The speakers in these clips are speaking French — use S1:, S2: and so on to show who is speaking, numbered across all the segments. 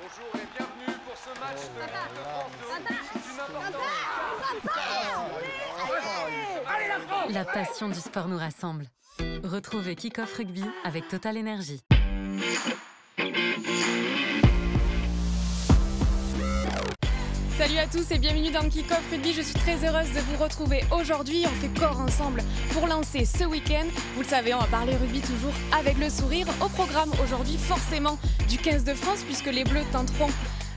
S1: Bonjour et bienvenue pour ce match de l'équipe de France de rugby d'une importance.
S2: La passion du sport nous rassemble. Retrouvez Kick-Off Rugby avec Total Energy.
S3: Salut à tous et bienvenue dans le Kick-Off Rugby. Je suis très heureuse de vous retrouver aujourd'hui. On fait corps ensemble pour lancer ce week-end. Vous le savez, on va parler rugby toujours avec le sourire. Au programme aujourd'hui, forcément, du 15 de France, puisque les Bleus tenteront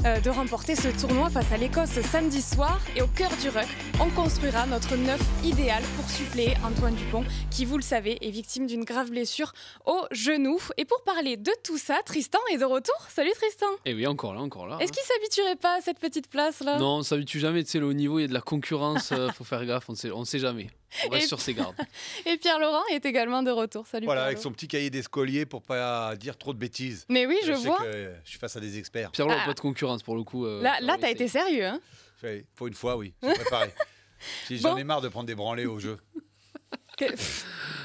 S3: de remporter ce tournoi face à l'Écosse samedi soir. Et au cœur du ruck, on construira notre 9 idéal pour suppléer Antoine Dupont, qui, vous le savez, est victime d'une grave blessure au genou. Et pour parler de tout ça, Tristan est de retour. Salut Tristan.
S4: Et oui, encore là.
S3: Est-ce qu'il s'habituerait pas à cette petite place-là ?
S4: Non, on s'habitue jamais, tu sais, le haut niveau, il y a de la concurrence, faut faire gaffe, on sait jamais. On reste sur ses gardes.
S3: Et Pierre Laurent est également de retour. Salut
S5: Voilà,
S3: Pierre
S5: avec son petit cahier d'escolier pour pas dire trop de bêtises.
S3: Mais oui, je
S5: sais
S3: vois.
S5: que je suis face à des experts.
S4: Pierre Laurent, pas de concurrence pour le coup.
S3: Là, t'as été sérieux, hein ?
S5: Pour une fois, oui, j'ai préparé. J'en ai marre de prendre des branlées au jeu.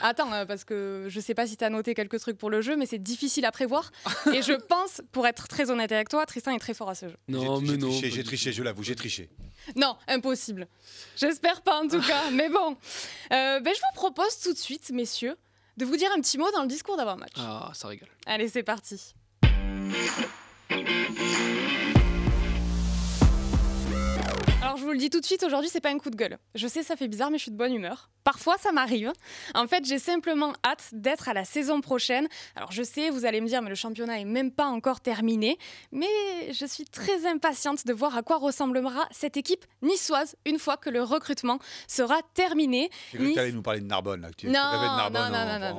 S3: Attends, parce que je sais pas si tu as noté quelques trucs pour le jeu, mais c'est difficile à prévoir. Et je pense, pour être très honnête avec toi, Tristan est très fort à ce jeu.
S4: Non, mais non.
S5: J'ai triché, je l'avoue, j'ai triché.
S3: Non, impossible. J'espère pas en tout cas. Mais bon, je vous propose tout de suite, messieurs, de vous dire un petit mot dans le discours d'avant-match.
S4: Ah, ça régale.
S3: Allez, c'est parti. Alors je vous le dis tout de suite, aujourd'hui c'est pas un coup de gueule. Je sais ça fait bizarre mais je suis de bonne humeur. Parfois ça m'arrive. En fait j'ai simplement hâte d'être à la saison prochaine. Alors je sais, vous allez me dire mais le championnat est même pas encore terminé. Mais je suis très impatiente de voir à quoi ressemblera cette équipe niçoise une fois que le recrutement sera terminé.
S5: J'ai cru que tu allais nous parler de Narbonne. Là, que tu rêvais de Narbonne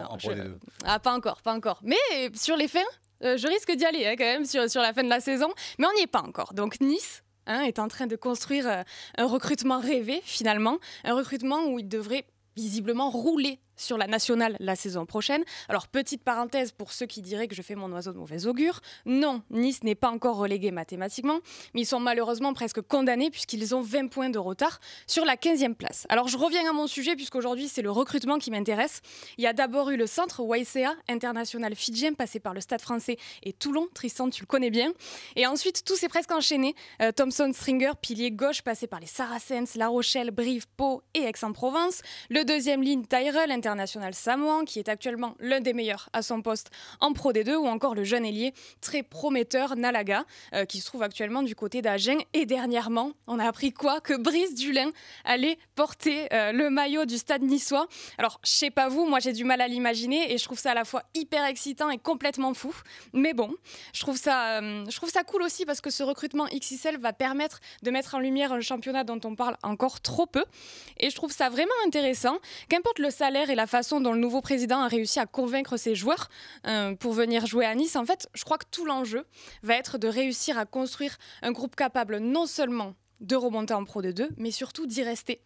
S5: en Pro D2.
S3: Ah pas encore. Mais sur les fins, je risque d'y aller quand même sur la fin de la saison. Mais on n'y est pas encore. Donc Nice est en train de construire un recrutement rêvé, finalement. Un recrutement où il devrait visiblement rouler sur la nationale la saison prochaine. Alors, petite parenthèse pour ceux qui diraient que je fais mon oiseau de mauvais augure. Non, Nice n'est pas encore relégué mathématiquement, mais ils sont malheureusement presque condamnés puisqu'ils ont 20 points de retard sur la 15e place. Alors, je reviens à mon sujet puisqu'aujourd'hui, c'est le recrutement qui m'intéresse. Il y a d'abord eu le centre YCA, international fidjien, passé par le Stade français et Toulon. Tristan, tu le connais bien. Et ensuite, tout s'est presque enchaîné. Thomson Stringer, pilier gauche, passé par les Saracens, La Rochelle, Brive, Pau et Aix-en-Provence. Le deuxième ligne, Tyrell, international samoan, qui est actuellement l'un des meilleurs à son poste en Pro D2, ou encore le jeune ailier très prometteur Nalaga, qui se trouve actuellement du côté d'Agen. Et dernièrement, on a appris quoi ? Que Brice Dulin allait porter le maillot du stade niçois. Alors, je sais pas vous, moi j'ai du mal à l'imaginer et je trouve ça à la fois hyper excitant et complètement fou. Mais bon, je trouve ça cool aussi parce que ce recrutement XXL va permettre de mettre en lumière un championnat dont on parle encore trop peu. Et je trouve ça vraiment intéressant. Qu'importe le salaire et la façon dont le nouveau président a réussi à convaincre ses joueurs pour venir jouer à Nice, en fait, je crois que tout l'enjeu va être de réussir à construire un groupe capable non seulement de remonter en Pro D2, mais surtout d'y rester.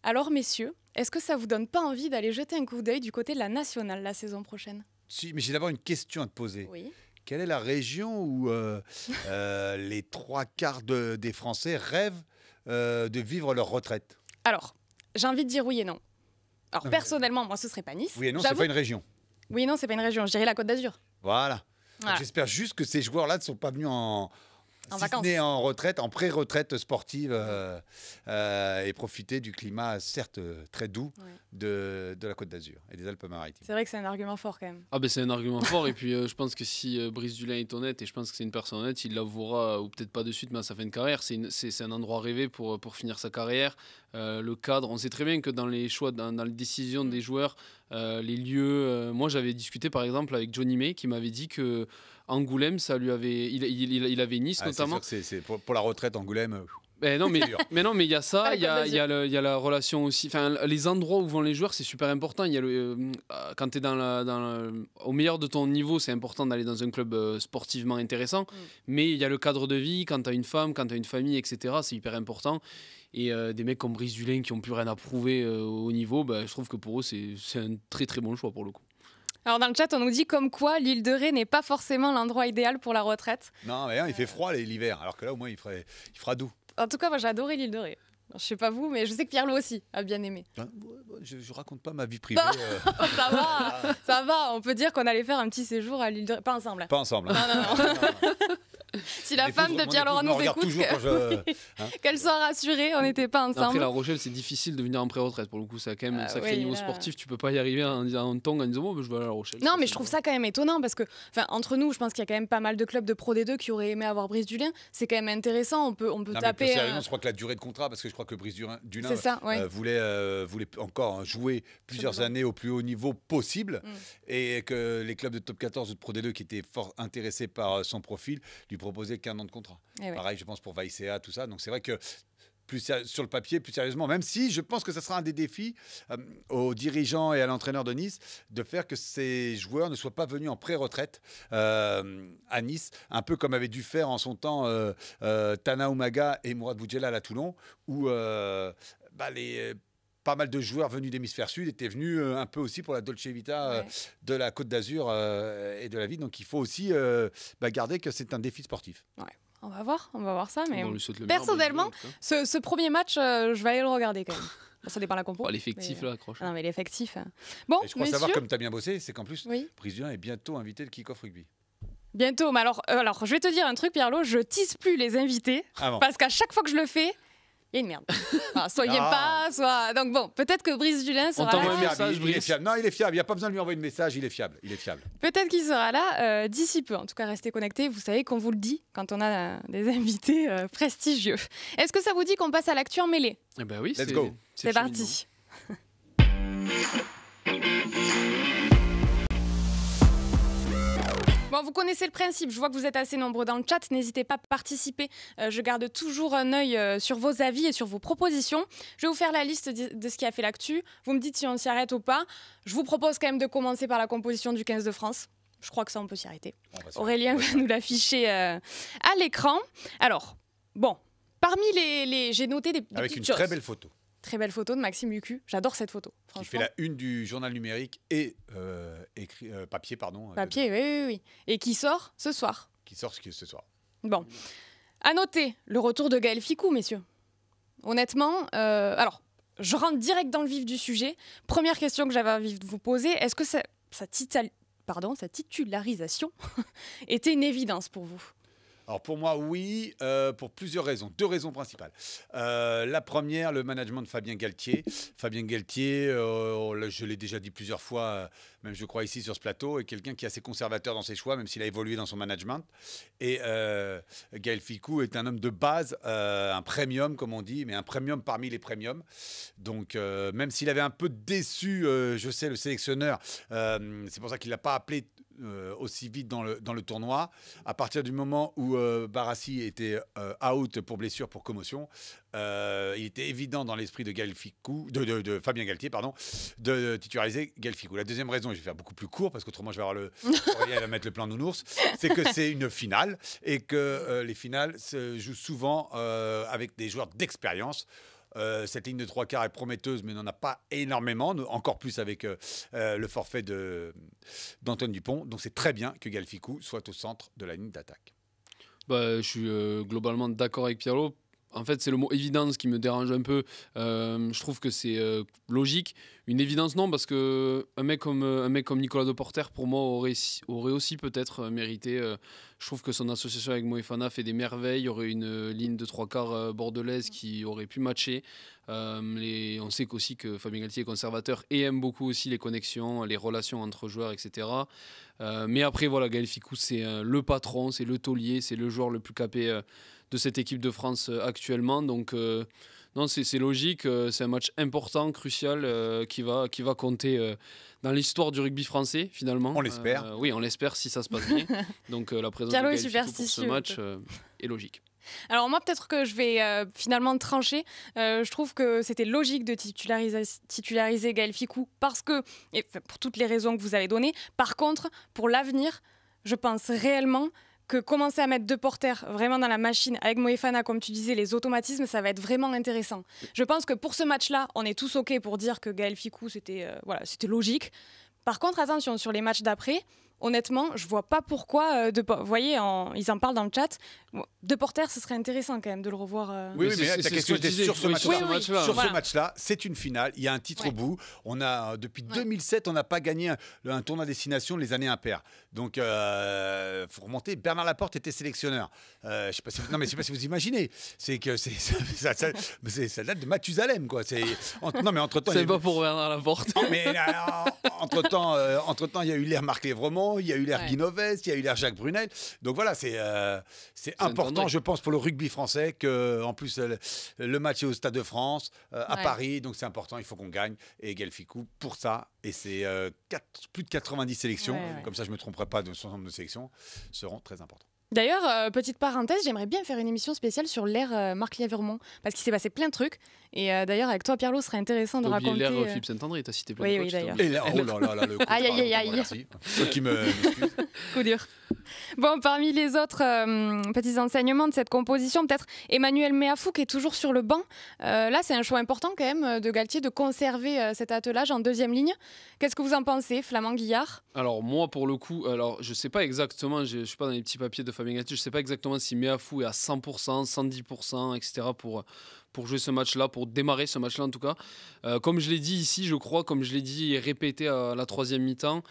S3: Alors, messieurs, est-ce que ça vous donne pas envie d'aller jeter un coup d'œil du côté de la nationale la saison prochaine ?
S5: Si, mais j'ai d'abord une question à te poser.
S3: Oui.
S5: Quelle est la région où les 3/4 des Français rêvent de vivre leur retraite ?
S3: Alors, j'ai envie de dire oui et non. Alors, personnellement, moi, ce serait pas Nice.
S5: Oui et non,
S3: J'avoue.
S5: c'est pas une région.
S3: Oui et non, c'est pas une région. Je dirais la Côte d'Azur.
S5: Voilà.
S3: Voilà.
S5: J'espère juste que ces joueurs-là ne sont pas venus en
S3: vacances.
S5: En retraite, en pré-retraite sportive et profiter du climat, certes très doux, de la Côte d'Azur et des Alpes-Maritimes.
S3: C'est vrai que c'est un argument fort quand même.
S4: Ah ben c'est un argument fort et puis je pense que si Brice Dulin est honnête, et je pense que c'est une personne honnête, il l'avouera, ou peut-être pas de suite mais à sa fin de carrière, c'est un endroit rêvé pour finir sa carrière. Le cadre, on sait très bien que dans les choix, dans les décisions des joueurs, les lieux, moi j'avais discuté par exemple avec Johnny May qui m'avait dit que Angoulême, ça lui avait, il avait Nice notamment.
S5: C'est sûr que pour la retraite Angoulême.
S4: Non, mais il y a ça, il y a la relation aussi. Enfin, les endroits où vont les joueurs, c'est super important. Il y a quand tu es au meilleur de ton niveau, c'est important d'aller dans un club sportivement intéressant. Mais il y a le cadre de vie, quand tu as une femme, quand tu as une famille, etc. C'est hyper important. Et des mecs comme Brice Dulin qui n'ont plus rien à prouver au niveau, je trouve que pour eux, c'est un très très bon choix pour le coup.
S3: Alors dans le chat, on nous dit comme quoi l'île de Ré n'est pas forcément l'endroit idéal pour la retraite.
S5: Non, mais il fait froid l'hiver, alors que là au moins il fera doux.
S3: En tout cas, moi j'ai adoré l'île de Ré. Alors, je sais pas vous, mais je sais que Pierre-Loup aussi a bien aimé.
S5: Je raconte pas ma vie privée.
S3: Ça va. On peut dire qu'on allait faire un petit séjour à l'île de Ré. Pas ensemble.
S5: Pas ensemble.
S3: Non. Si la femme de Pierre-Laurent nous écoute, qu'elle soit rassurée, on n'était pas ensemble.
S4: Après, La Rochelle, c'est difficile de venir en pré-retraite. Pour le coup, ça a quand même un sacré niveau sportif. Tu peux pas y arriver en disant bon, je vais à La Rochelle.
S3: Non, mais je trouve ça quand même étonnant parce que, entre nous, je pense qu'il y a quand même pas mal de clubs de Pro D2 qui auraient aimé avoir Brice Dulin. C'est quand même intéressant. On peut taper.
S5: Mais plus sérieusement, je crois que la durée de contrat, parce que je crois que Brice Dulin voulait encore jouer plusieurs années au plus haut niveau possible et que les clubs de top 14 ou de Pro D2 qui étaient fort intéressés par son profil lui proposaient qu'un an de contrat. Pareil, je pense pour Vaicea, tout ça. Donc c'est vrai que sur le papier, plus sérieusement, même si je pense que ça sera un des défis aux dirigeants et à l'entraîneur de Nice de faire que ces joueurs ne soient pas venus en pré-retraite à Nice, un peu comme avait dû faire en son temps Tana Umaga et Mourad Boudjelal à Toulon, où pas mal de joueurs venus d'hémisphère sud étaient venus un peu aussi pour la Dolce Vita de la Côte d'Azur et de la ville. Donc il faut aussi garder que c'est un défi sportif.
S3: Ouais. On va voir ça. Mais personnellement, ce premier match, je vais aller le regarder quand même. Ça dépend de la compo.
S4: L'effectif, là, accroche.
S3: Non, mais l'effectif. Bon,
S5: je crois savoir, comme tu as bien bossé, c'est qu'en plus, Brice Dulin est bientôt invité le kick-off rugby.
S3: Bientôt. Mais alors, je vais te dire un truc, Pierre-Lo, je tease plus les invités. Parce qu'à chaque fois que je le fais, il y a une merde. Soit il n'aime pas, soit. Donc bon, peut-être que Brice Dulin sera là.
S5: Il est fiable. Non, il est fiable. Il n'y a pas besoin de lui envoyer de message. Il est fiable.
S3: Peut-être qu'il sera là d'ici peu. En tout cas, restez connectés. Vous savez qu'on vous le dit quand on a des invités prestigieux. Est-ce que ça vous dit qu'on passe à l'actu en mêlée ?
S4: Eh ben oui,
S5: let's go.
S3: C'est parti. Bon, vous connaissez le principe, je vois que vous êtes assez nombreux dans le chat, n'hésitez pas à participer, je garde toujours un œil sur vos avis et sur vos propositions. Je vais vous faire la liste de ce qui a fait l'actu, vous me dites si on s'y arrête ou pas. Je vous propose quand même de commencer par la composition du 15 de France, je crois que ça on peut s'y arrêter. Aurélien va nous l'afficher à l'écran. Alors, bon, parmi les j'ai noté des
S5: avec
S3: petites
S5: une
S3: choses.
S5: Très belle photo.
S3: Très belle photo de Maxime Lucu. J'adore cette photo.
S5: Qui fait la une du journal numérique et papier, pardon.
S3: Papier, oui. Et qui sort ce soir.
S5: Qui sort ce soir.
S3: Bon. À noter le retour de Gaël Fickou, messieurs. Honnêtement, alors, je rentre direct dans le vif du sujet. Première question que j'avais envie de vous poser. Est-ce que sa titularisation était une évidence pour vous ?
S5: Alors pour moi, oui, pour plusieurs raisons. 2 raisons principales. La première, le management de Fabien Galtier. Fabien Galtier, je l'ai déjà dit plusieurs fois, même je crois ici sur ce plateau, est quelqu'un qui est assez conservateur dans ses choix, même s'il a évolué dans son management. Et Gaël Fickou est un homme de base, un premium, comme on dit, mais un premium parmi les premiums. Donc même s'il avait un peu déçu, je sais, le sélectionneur, c'est pour ça qu'il ne l'a pas appelé aussi vite dans le tournoi. À partir du moment où Barassi était out pour blessure, pour commotion, il était évident dans l'esprit de Gaël Fickou, de Fabien Galtier, pardon, de titulariser Gaël Fickou. La deuxième raison, et je vais faire beaucoup plus court parce qu'autrement je vais avoir Aurélien va mettre le plan nounours, c'est que c'est une finale et que les finales se jouent souvent avec des joueurs d'expérience. Cette ligne de 3 quarts est prometteuse, mais n'en a pas énormément, encore plus avec le forfait d'Antoine Dupont. Donc c'est très bien que Gaël Fickou soit au centre de la ligne d'attaque.
S4: Je suis globalement d'accord avec Pierre-Lo. En fait, c'est le mot évidence qui me dérange un peu. Je trouve que c'est logique. Une évidence, non, parce qu'un mec comme Nicolas Deporter, pour moi, aurait aussi peut-être mérité. Je trouve que son association avec Moefana fait des merveilles. Il y aurait une ligne de 3 quarts bordelaise qui aurait pu matcher. On sait qu'aussi que Fabien Galtier est conservateur et aime beaucoup aussi les connexions, les relations entre joueurs, etc. Mais après, voilà, Gaël Fickou, c'est le patron, c'est le taulier, c'est le joueur le plus capé de cette équipe de France actuellement. Donc, non, c'est logique. C'est un match important, crucial, qui va compter dans l'histoire du rugby français, finalement.
S5: On l'espère.
S4: Oui, on l'espère si ça se passe bien. Donc, la présence de Gaël Fickou pour ce match est logique.
S3: Alors moi, peut-être que je vais finalement trancher. Je trouve que c'était logique de titulariser Gaël Fickou parce que, et pour toutes les raisons que vous avez données, par contre, pour l'avenir, je pense réellement que commencer à mettre Deporter vraiment dans la machine avec Moefana, comme tu disais, les automatismes, ça va être vraiment intéressant. Je pense que pour ce match-là, on est tous OK pour dire que Gaël Fickou, c'était logique. Par contre, attention, sur les matchs d'après, honnêtement, je vois pas pourquoi. Vous voyez, ils en parlent dans le chat. De Porter, ce serait intéressant quand même de le revoir.
S5: Oui, mais ta question était sur ce match-là. Sur
S3: Voilà.
S5: ce match-là, c'est une finale. Il y a un titre au bout. On a depuis 2007, on n'a pas gagné un tournoi à destination les années impaires. Donc, faut remonter. Bernard Laporte était sélectionneur. Je sais pas si, non, mais je sais pas si vous imaginez. C'est que ça date de Mathusalem, quoi. Non, mais entre temps.
S4: C'est pas pour Bernard Laporte.
S5: Mais entre temps, il y a eu l'ère Marc Lévremont, il y a eu l'ère Guinoves, il y a eu l'ère Jacques Brunel. Donc voilà, c'est important, je pense, pour le rugby français que, en plus, le match est au Stade de France, à Paris, donc c'est important, il faut qu'on gagne. Et Guelficou, pour ça, et c'est plus de 90 sélections, comme ça je ne me tromperai pas de son nombre de sélections, seront très importantes.
S3: D'ailleurs, petite parenthèse, j'aimerais bien faire une émission spéciale sur l'ère Marc Lévremont, parce qu'il s'est passé plein de trucs. Et d'ailleurs, avec toi, Pierlot, ce serait intéressant de raconter.
S4: L'ère Philippe Saint-André, t'as cité plein de
S3: oui,
S4: coachs.
S3: Oui, d'ailleurs.
S5: Et là, oh là là, le coup.
S3: Aïe.
S5: Merci. Ceux qui m'excusent.
S3: Coup dur. Bon, parmi les autres petits enseignements de cette composition, peut-être Emmanuel Meafou qui est toujours sur le banc. Là, c'est un choix important quand même de Galtier de conserver cet attelage en deuxième ligne. Qu'est-ce que vous en pensez, Flamand Guillard?
S4: Alors moi, pour le coup, je sais pas exactement, je suis pas dans les petits papiers de Fabien Galtier, je sais pas exactement si Meafou est à 100%, 110%, etc. pour jouer ce match-là, pour démarrer ce match-là en tout cas. Comme je l'ai dit ici, je crois, comme je l'ai dit et répété à la troisième mi-temps,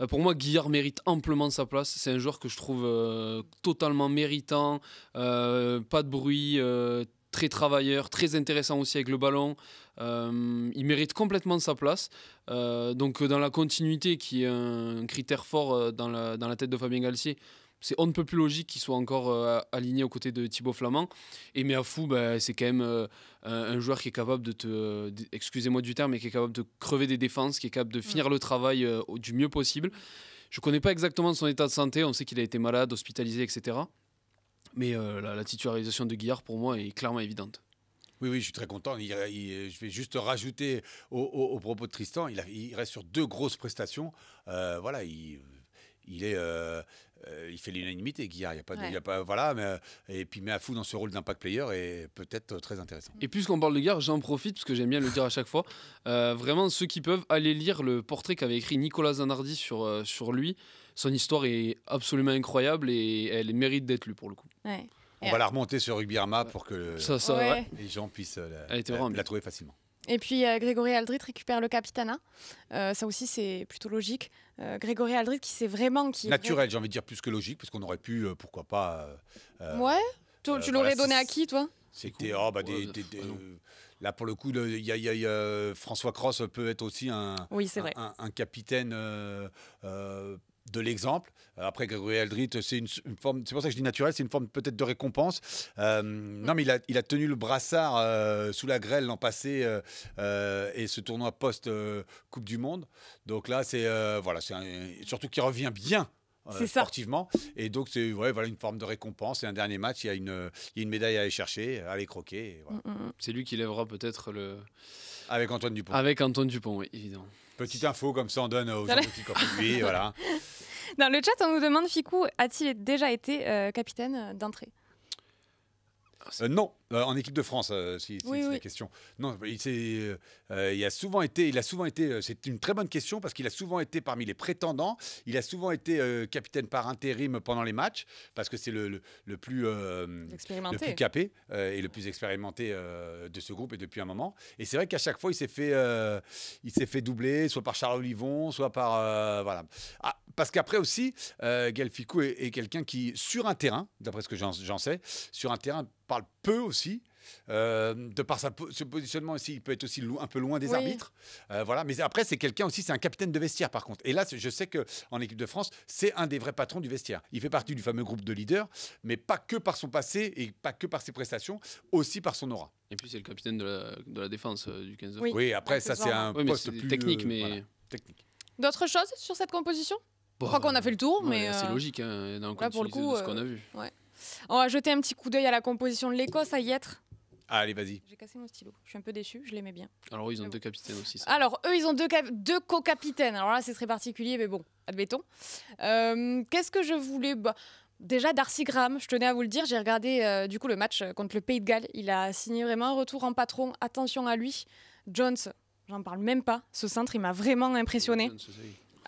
S4: pour moi, Guillard mérite amplement sa place. C'est un joueur que je trouve totalement méritant, pas de bruit, très travailleur, très intéressant aussi avec le ballon. Il mérite complètement sa place. Donc dans la continuité, qui est un critère fort dans la tête de Fabien Galtier, c'est on ne peut plus logique qu'il soit encore aligné aux côtés de Thibaut Flamand. Et Meafou, c'est quand même un joueur qui est capable excusez-moi du terme, mais qui est capable de crever des défenses, qui est capable de finir le travail du mieux possible. Je ne connais pas exactement son état de santé, on sait qu'il a été malade, hospitalisé, etc. Mais la titularisation de Guillard, pour moi, est clairement évidente.
S5: Oui, je suis très content. Je vais juste rajouter au propos de Tristan, il reste sur 2 grosses prestations. Voilà, il fait l'unanimité, Guillard. Et puis Meafou dans ce rôle d'impact player est peut-être très intéressant.
S4: Et puisqu'on parle de Guillard, j'en profite parce que j'aime bien le dire à chaque fois. Vraiment, ceux qui peuvent aller lire le portrait qu'avait écrit Nicolas Zanardi sur lui. Son histoire est absolument incroyable et elle mérite d'être lue pour le coup.
S3: Ouais.
S5: On va la remonter sur Rugby Arma pour que les gens puissent la trouver facilement.
S3: Et puis Grégory Aldrit récupère le capitanat. Ça aussi, c'est plutôt logique. Grégory Aldrit qui
S5: naturel, j'ai envie de dire plus que logique, parce qu'on aurait pu, pourquoi pas.
S3: Tu l'aurais donné à qui, toi?
S5: C'était là pour le coup, il y a François Cross peut être aussi un capitaine de l'exemple. Après, Grégory Aldrit, c'est une forme, c'est pour ça que je dis naturel, c'est une forme peut-être de récompense. Non, mais il a tenu le brassard sous la grêle l'an passé et ce tournoi post-Coupe du Monde. Donc là, surtout qu'il revient bien. Sportivement, et donc c'est une forme de récompense. Et un dernier match, il y a une médaille à aller chercher, à aller croquer. Et voilà.
S4: C'est lui qui lèvera peut-être
S5: avec Antoine Dupont.
S4: Avec Antoine Dupont, oui, évidemment.
S5: Petite info comme ça, on donne aux gens qui lui, voilà.
S3: Dans le chat, on nous demande, Ficou, a-t-il déjà été capitaine d'entrée?
S5: Non, en équipe de France, c'est la question. Non, il a souvent été. C'est une très bonne question parce qu'il a souvent été parmi les prétendants. Il a souvent été capitaine par intérim pendant les matchs parce que c'est le plus capé et le plus expérimenté de ce groupe et depuis un moment. Et c'est vrai qu'à chaque fois, il s'est fait doubler, soit par Charles Olivon, soit par voilà. Parce qu'après aussi, Guelficou est quelqu'un qui, sur un terrain, d'après ce que j'en sais, sur un terrain parle peu aussi. De par ce positionnement aussi, il peut être aussi un peu loin des arbitres. Voilà. Mais après, c'est quelqu'un aussi, c'est un capitaine de vestiaire par contre. Et là, je sais qu'en équipe de France, c'est un des vrais patrons du vestiaire. Il fait partie du fameux groupe de leaders, mais pas que par son passé et pas que par ses prestations, aussi par son aura.
S4: Et puis, c'est le capitaine de la défense du 15 de France.
S5: Oui, après, ça, c'est un poste plus
S4: technique. Mais
S5: voilà, technique.
S3: D'autres choses sur cette composition? Je crois qu'on a fait le tour, mais
S4: c'est logique dans le contexte de ce qu'on a vu.
S3: On va jeter un petit coup d'œil à la composition de l'Écosse, à Yêtre.
S5: Allez, vas-y.
S3: J'ai cassé mon stylo. Je suis un peu déçue, je l'aimais bien.
S4: Alors, ils ont 2 capitaines aussi. Ça.
S3: Alors, eux, ils ont 2 co-capitaines. Alors là, c'est très particulier, mais bon, admettons. Qu'est-ce que je voulais déjà, Darcy Graham, je tenais à vous le dire, j'ai regardé du coup le match contre le Pays de Galles. Il a signé vraiment un retour en patron. Attention à lui. Jones, j'en parle même pas. Ce centre, il m'a vraiment impressionné.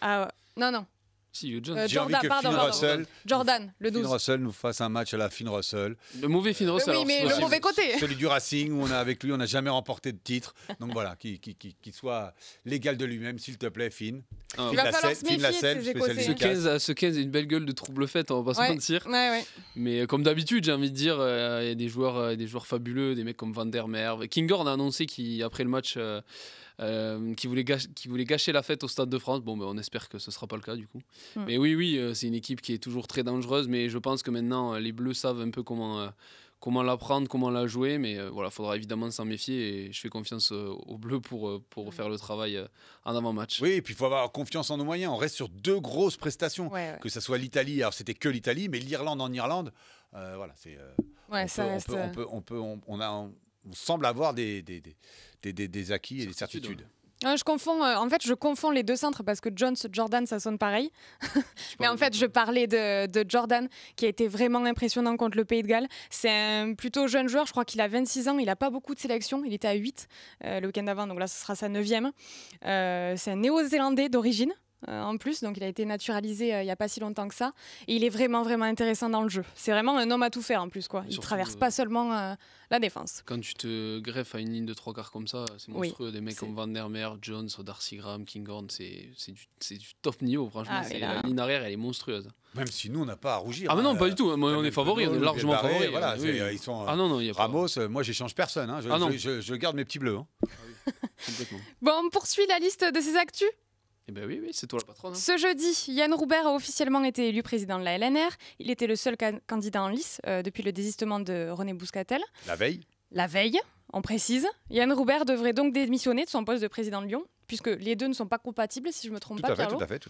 S4: Jones,
S3: non.
S4: Si, John.
S5: J'ai envie que Finn Russell,
S3: Jordan, le 12.
S5: Finn Russell nous fasse un match à la Finn Russell.
S4: Le mauvais Finn Russell.
S3: Oui, mais le mauvais côté.
S5: Celui du Racing, où on a avec lui, on n'a jamais remporté de titre. Donc voilà, qu'il soit l'égal de lui-même, s'il te plaît, Finn.
S4: Ah,
S3: Il va falloir se méfier de
S5: Lasselle,
S3: ces Écossais.
S5: spécialiste
S4: Ce 15 a une belle gueule de trouble faite, on va pas se mentir.
S3: Ouais.
S4: Mais comme d'habitude, j'ai envie de dire, il y a des joueurs fabuleux, des mecs comme Van der Merwe. Kinghorn a annoncé qu'après le match, qui voulait gâcher la fête au Stade de France. Bon, ben, on espère que ce ne sera pas le cas du coup. Mais oui, c'est une équipe qui est toujours très dangereuse, mais je pense que maintenant les Bleus savent un peu comment la prendre, comment la jouer, mais voilà, faudra évidemment s'en méfier et je fais confiance aux Bleus pour faire le travail en avant-match.
S5: Oui, et puis il faut avoir confiance en nos moyens. On reste sur 2 grosses prestations, que ce soit l'Italie, alors c'était que l'Italie, mais l'Irlande en Irlande, voilà, c'est. On semble avoir des acquis et des certitudes.
S3: Je confonds les deux centres parce que Jordan, ça sonne pareil. Mais en fait, je parlais de Jordan qui a été vraiment impressionnant contre le Pays de Galles. C'est un plutôt jeune joueur, je crois qu'il a 26 ans, il n'a pas beaucoup de sélections, il était à 8 le week-end avant, donc là ce sera sa 9e. C'est un néo-zélandais d'origine. En plus, donc il a été naturalisé il n'y a pas si longtemps que ça et il est vraiment intéressant dans le jeu. C'est vraiment un homme à tout faire en plus, quoi. Il traverse pas seulement la défense.
S4: Quand tu te greffes à une ligne de 3/4 comme ça, c'est monstrueux. Des mecs comme Van der Merwe, Jones, Darcy Graham, Kinghorn, c'est du top niveau, franchement. La ligne arrière, elle est monstrueuse.
S5: Même si nous, on n'a pas à rougir.
S4: Ah mais non, pas du tout. On est favoris, on est largement favoris.
S5: Voilà, ils sont. Ramos, moi, j'échange personne. Hein. Je garde mes petits bleus. Hein.
S4: Complètement.
S3: Bon, on poursuit la liste de ces actus.
S4: Eh ben oui, c'est toi la patronne. Hein.
S3: Ce jeudi, Yann Roubert a officiellement été élu président de la LNR. Il était le seul candidat en lice depuis le désistement de René Bouscatel.
S5: La veille,
S3: on précise. Yann Roubert devrait donc démissionner de son poste de président de Lyon, puisque les deux ne sont pas compatibles, si je ne me trompe pas, Pierrot.
S5: Tout à fait.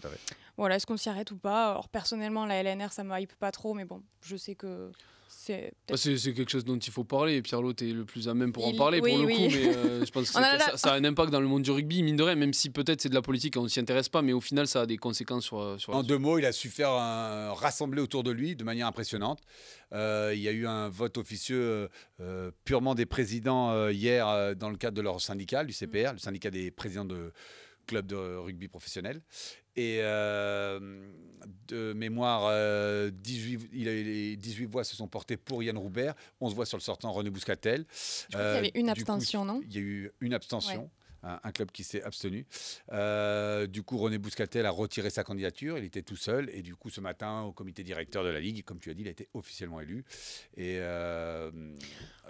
S3: Voilà, est-ce qu'on s'y arrête ou pas? Alors, personnellement, la LNR, ça ne me hype pas trop, mais bon, je sais que... C'est
S4: quelque chose dont il faut parler et Pierre-Lot est le plus à même pour en parler pour le coup, mais je pense que ça a un impact dans le monde du rugby, mine de rien, même si peut-être c'est de la politique et on ne s'y intéresse pas, mais au final ça a des conséquences sur
S5: En 2 mots, il a su faire rassembler autour de lui de manière impressionnante. Il y a eu un vote officieux purement des présidents hier dans le cadre de leur syndicat, du CPR, le syndicat des présidents de clubs de rugby professionnels. Et de mémoire, 18 voix se sont portées pour Yann Roubert, 11 voix sur le sortant René Bouscatel.
S3: Je crois qu'il y avait une abstention, non ?
S5: Il y a eu une abstention. Ouais. Un club qui s'est abstenu. Du coup, René Bouscatel a retiré sa candidature. Il était tout seul. Et du coup, ce matin, au comité directeur de la Ligue, comme tu as dit, il a été officiellement élu. Et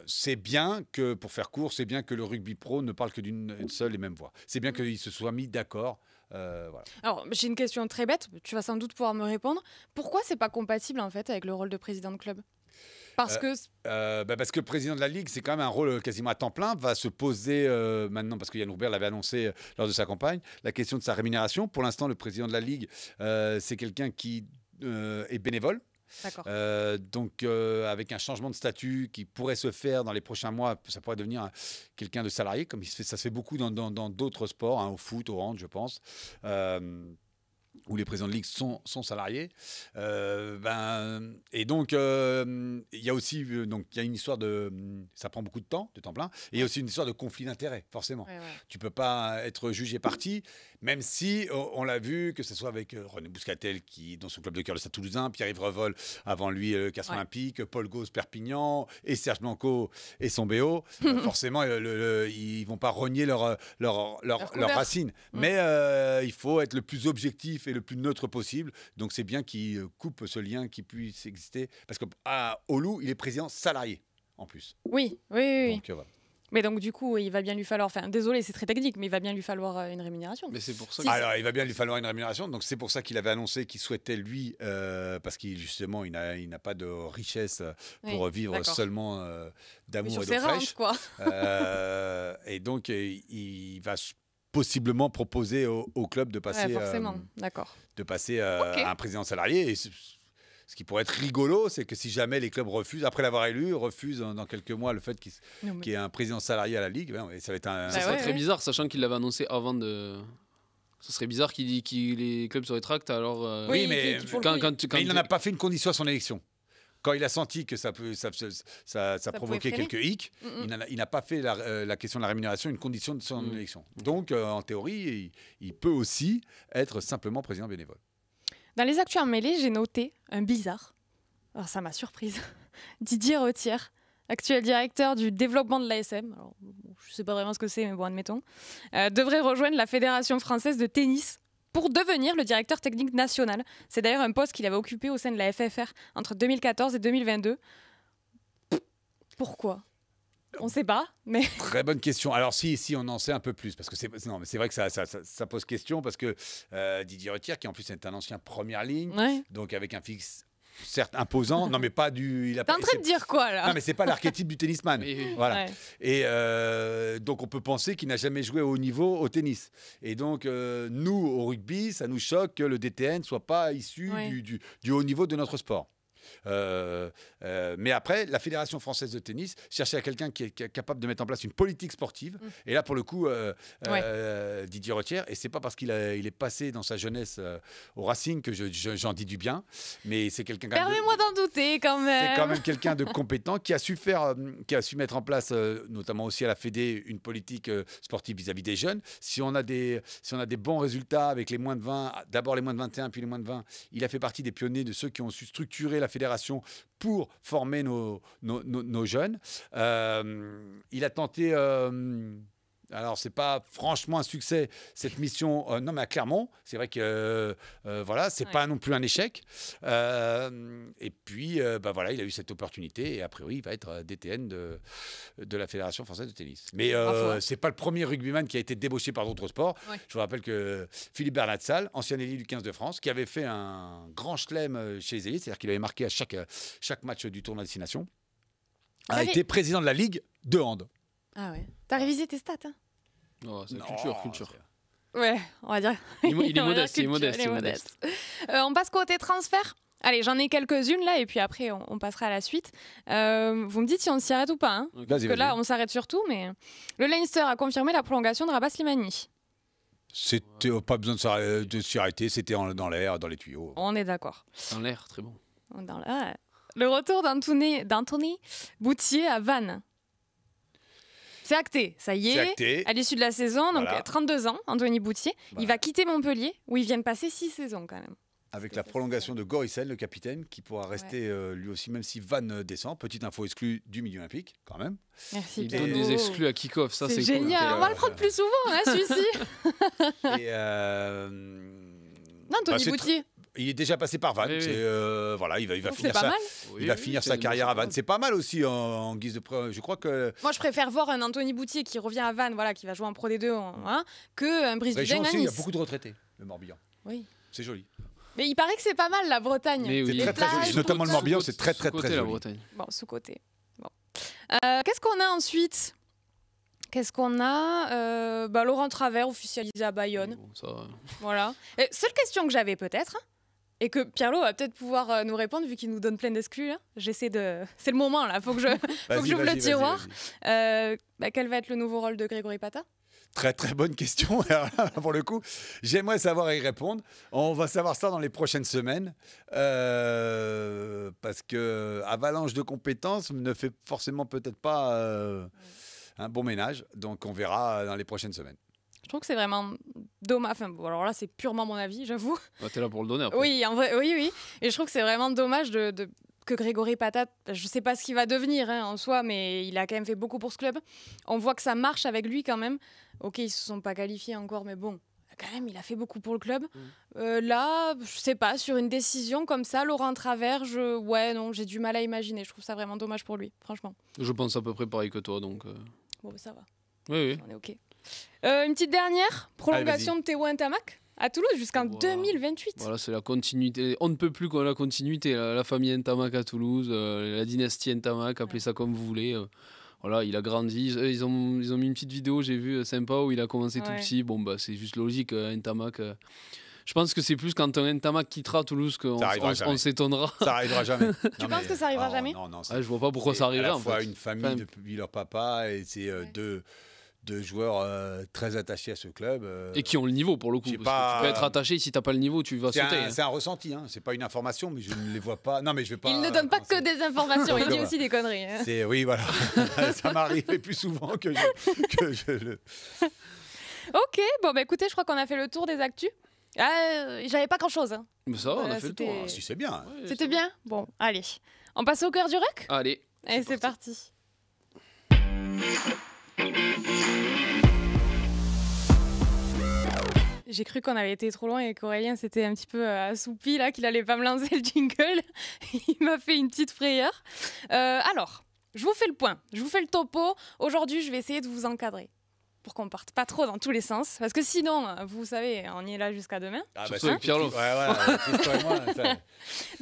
S5: c'est bien que, pour faire court, c'est bien que le rugby pro ne parle que d'une seule et même voix. C'est bien qu'ils se soient mis d'accord. Voilà.
S3: Alors, j'ai une question très bête. Tu vas sans doute pouvoir me répondre. Pourquoi c'est pas compatible, en fait, avec le rôle de président de club ? Parce que
S5: le président de la Ligue, c'est quand même un rôle quasiment à temps plein, va se poser maintenant, parce que Yann Roubert l'avait annoncé lors de sa campagne, la question de sa rémunération. Pour l'instant, le président de la Ligue, c'est quelqu'un qui est bénévole. Donc avec un changement de statut qui pourrait se faire dans les prochains mois, ça pourrait devenir quelqu'un de salarié, comme ça se fait beaucoup dans d'autres sports, au foot, au hand, je pense. Où les présidents de ligue sont salariés. Et donc, il y a aussi il y a une histoire de... Ça prend beaucoup de temps plein. Et il y a aussi une histoire de conflit d'intérêts, forcément. Ouais. Tu ne peux pas être jugé parti, même si on l'a vu, que ce soit avec René Bouscatel, qui dans son club de cœur, le Stade Toulousain, Pierre-Yves Revol, avant lui, Castres Olympique, Paul Gauze, Perpignan, et Serge Blanco et son BO. Forcément, ils ne vont pas renier leurs racines. Mais il faut être le plus objectif et le plus neutre possible. Donc c'est bien qu'il coupe ce lien qui puisse exister. Parce qu'à Oulu, il est président salarié en plus.
S3: Oui.
S5: Donc, voilà.
S3: Mais donc du coup, il va bien lui falloir... Enfin, désolé, c'est très technique, mais il va bien lui falloir une rémunération.
S4: Mais c'est pour ça.
S5: Alors, il va bien lui falloir une rémunération. Donc c'est pour ça qu'il avait annoncé qu'il souhaitait lui, parce qu'il justement, il n'a pas de richesse pour vivre seulement d'amour et d'eau fraîche.
S3: Quoi.
S5: Et donc il va possiblement proposer au club de passer, à un président salarié. Et ce qui pourrait être rigolo, c'est que si jamais les clubs refusent, après l'avoir élu, refusent dans quelques mois le fait qu'il y ait un président salarié à la Ligue, ça va être
S4: ça serait très bizarre, sachant qu'il l'avait annoncé avant de... Ce serait bizarre que les clubs se rétractent alors...
S5: Oui, mais il n'en a pas fait une condition à son élection. Quand il a senti que ça provoquait quelques hicks, il n'a pas fait la question de la rémunération une condition de son élection. Donc, en théorie, il peut aussi être simplement président bénévole.
S3: Dans les actus en mêlée, j'ai noté un bizarre. Alors ça m'a surprise. Didier Retière, actuel directeur du développement de l'ASM, alors, je ne sais pas vraiment ce que c'est, mais bon, admettons, devrait rejoindre la Fédération française de tennis pour devenir le directeur technique national. C'est d'ailleurs un poste qu'il avait occupé au sein de la FFR entre 2014 et 2022. Pourquoi ? On ne sait pas, mais...
S5: Très bonne question. Alors si on en sait un peu plus, parce que c'est vrai que ça pose question, parce que Didier Retière, qui en plus est un ancien première ligne, donc avec un fixe certes imposant, non mais pas du...
S3: T'es en train de dire quoi là ?
S5: Non mais c'est pas l'archétype du tennisman. Voilà.
S3: Ouais.
S5: Et donc on peut penser qu'il n'a jamais joué au haut niveau au tennis. Et donc nous au rugby, ça nous choque que le DTN soit pas issu du haut niveau de notre sport. Mais après, la Fédération française de tennis cherchait à quelqu'un qui est capable de mettre en place une politique sportive. Et là, pour le coup, Didier Retière, et c'est pas parce qu'il est passé dans sa jeunesse au Racing que j'en dis du bien, mais c'est quelqu'un.
S3: Permets-moi d'en douter quand même.
S5: C'est quand même quelqu'un de compétent qui a su mettre en place, notamment aussi à la Fédé, une politique sportive vis-à-vis des jeunes. Si on a des bons résultats avec les moins de 20, d'abord les moins de 21, puis les moins de 20, il a fait partie des pionniers de ceux qui ont su structurer la fédération pour former nos jeunes. Il a tenté... alors, c'est pas franchement un succès, cette mission, non, mais à Clermont, c'est vrai que, voilà, c'est pas non plus un échec. Et puis, voilà, il a eu cette opportunité et a priori, il va être DTN de la Fédération française de tennis. Mais c'est pas le premier rugbyman qui a été débauché par d'autres sports. Ouais. Je vous rappelle que Philippe Bernat-Salle, ancien élite du 15 de France, qui avait fait un grand chelem chez les élites, c'est-à-dire qu'il avait marqué à chaque match du tournoi Destination, a été président de la Ligue de hand.
S3: Ah ouais. T'as révisé tes stats, hein?
S4: Oh, c'est culture.
S3: Ouais, on va dire.
S4: Il est modeste.
S3: On passe côté transfert. Allez, j'en ai quelques-unes là, et puis après, on passera à la suite. Vous me dites si on s'y arrête ou pas. Hein,
S5: vas-y,
S3: parce que là, on s'arrête sur tout, mais le Leinster a confirmé la prolongation de Rabah Slimani.
S5: C'était pas besoin de s'y arrêter, c'était dans l'air, dans les tuyaux.
S3: On est d'accord.
S4: Dans l'air, très bon.
S3: Le retour d'Anthony Boutier à Vannes. C'est acté, ça y est. À l'issue de la saison, donc 32 ans, Anthony Boutier. Il va quitter Montpellier, où il vient de passer 6 saisons quand même.
S5: Avec la prolongation de Gorissel, le capitaine, qui pourra rester lui aussi, même si Vannes descend. Petite info exclue du milieu olympique, quand même.
S3: Merci.
S4: Il donne des exclus à kick-off, ça c'est
S3: génial.
S4: Cool.
S3: On va le prendre plus souvent, hein, celui-ci. Anthony Boutier.
S5: Il est déjà passé par Vannes. Oui. Voilà, il va finir ça. Il va finir sa carrière à Vannes. C'est pas mal aussi en guise de preuve. Je crois que.
S3: Moi, je préfère voir un Anthony Boutier qui revient à Vannes, voilà, qui va jouer en Pro D2, que un Brice Dudek à Nice.
S5: Il y a beaucoup de retraités, le Morbihan.
S3: Oui.
S5: C'est joli.
S3: Mais il paraît que c'est pas mal la Bretagne.
S5: C'est très joli. Notamment le Morbihan, c'est très joli.
S4: La Bretagne.
S3: Bon, sous-côté. Bon. Qu'est-ce qu'on a ensuite ? Laurent Travers officialisé à Bayonne.
S4: Bon, ça...
S3: Voilà. Seule question que j'avais peut-être. Et que Pierlot va peut-être pouvoir nous répondre vu qu'il nous donne plein d'exclus là. C'est le moment là, faut que j'ouvre le tiroir. Quel va être le nouveau rôle de Grégory Pata ?
S5: Très bonne question. Pour le coup, j'aimerais savoir y répondre. On va savoir ça dans les prochaines semaines parce que avalanche de compétences ne fait forcément peut-être pas un bon ménage. Donc on verra dans les prochaines semaines.
S3: Je trouve que c'est vraiment dommage. Enfin, bon, alors là, c'est purement mon avis, j'avoue.
S4: T'es là pour le donner après.
S3: Oui, en vrai, oui. Et je trouve que c'est vraiment dommage que Grégory Pata, je ne sais pas ce qu'il va devenir en soi, mais il a quand même fait beaucoup pour ce club. On voit que ça marche avec lui quand même. Ok, ils ne se sont pas qualifiés encore, mais bon, quand même, il a fait beaucoup pour le club. Là, je sais pas, sur une décision comme ça, Laurent Travers, j'ai du mal à imaginer. Je trouve ça vraiment dommage pour lui, franchement.
S4: Je pense à peu près pareil que toi, donc...
S3: Bon, ça va.
S4: Oui.
S3: On est ok. Une petite dernière, prolongation de Théo Ntamak à Toulouse jusqu'en 2028.
S4: Voilà, c'est la continuité. On ne peut plus que la continuité. La famille Ntamak à Toulouse, la dynastie Ntamak, appelez ça comme vous voulez. Voilà, il a grandi. Ils ont mis une petite vidéo, j'ai vu, sympa, où il a commencé tout petit. Bon, c'est juste logique, Ntamak. Je pense que c'est plus quand un Ntamak quittera Toulouse qu'on s'étonnera.
S5: Ça arrivera jamais.
S3: Tu penses que ça arrivera jamais ?
S5: Non.
S4: Je vois pas pourquoi ça arriverait.
S5: À la fois une famille depuis leur papa et c'est deux joueurs très attachés à ce club.
S4: Et qui ont le niveau pour le coup. Parce que tu peux être attaché, si tu n'as pas le niveau, tu vas sauter.
S5: C'est un ressenti, c'est pas une information, mais je ne les vois pas. Non, mais je vais pas.
S3: Il ne donne pas que des informations, il dit aussi des conneries.
S5: Oui, voilà. Ça m'arrive plus souvent que je le.
S3: Ok, bon, écoutez, je crois qu'on a fait le tour des actus. J'avais pas grand-chose. Hein.
S4: Mais ça, on a fait le
S3: c'était-
S4: tour.
S5: Ah, si, c'est bien.
S4: Ouais,
S3: C'était
S4: ça
S3: bien. Bon, allez. On passe au cœur du rock.
S4: va. Allez.
S3: Allez, c'est parti. J'ai cru qu'on avait été trop loin et qu'Aurélien s'était un petit peu assoupi là, qu'il allait pas me lancer le jingle. Il m'a fait une petite frayeur. Alors, je vous fais le point, je vous fais le topo. Aujourd'hui, je vais essayer de vous encadrer pour qu'on parte pas trop dans tous les sens. Parce que sinon, vous savez, on y est là jusqu'à demain.
S5: Ah,
S4: Surtout avec Pierlot.
S5: Ouais, voilà, Tristan et moi, ça-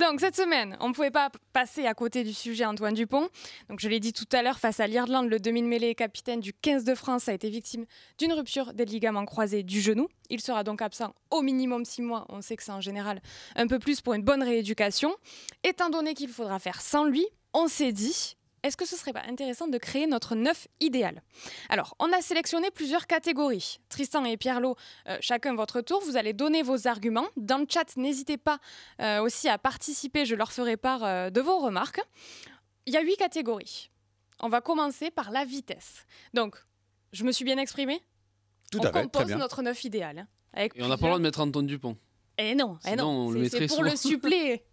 S3: Donc cette semaine, on ne pouvait pas passer à côté du sujet Antoine Dupont. Donc je l'ai dit tout à l'heure, face à l'Irlande, le demi-mêlée capitaine du 15 de France a été victime d'une rupture des ligaments croisés du genou. Il sera donc absent au minimum 6 mois. On sait que c'est en général un peu plus pour une bonne rééducation. Étant donné qu'il faudra faire sans lui, on s'est dit... Est-ce que ce serait pas intéressant de créer notre 9 idéal? Alors, on a sélectionné plusieurs catégories. Tristan et Pierlot, chacun votre tour, vous allez donner vos arguments. Dans le chat, n'hésitez pas aussi à participer, je leur ferai part de vos remarques. Il y a 8 catégories. On va commencer par la vitesse. Donc, je me suis bien exprimée?
S5: Tout
S3: On
S5: à fait, très
S3: compose
S5: bien.
S3: notre 9 idéal. Hein, avec
S4: Et on n'a pas le droit de mettre Antoine Dupont.
S3: Eh non,
S4: Sinon, on le
S3: c'est
S4: mettrait
S3: pour
S4: souvent.
S3: le suppléer.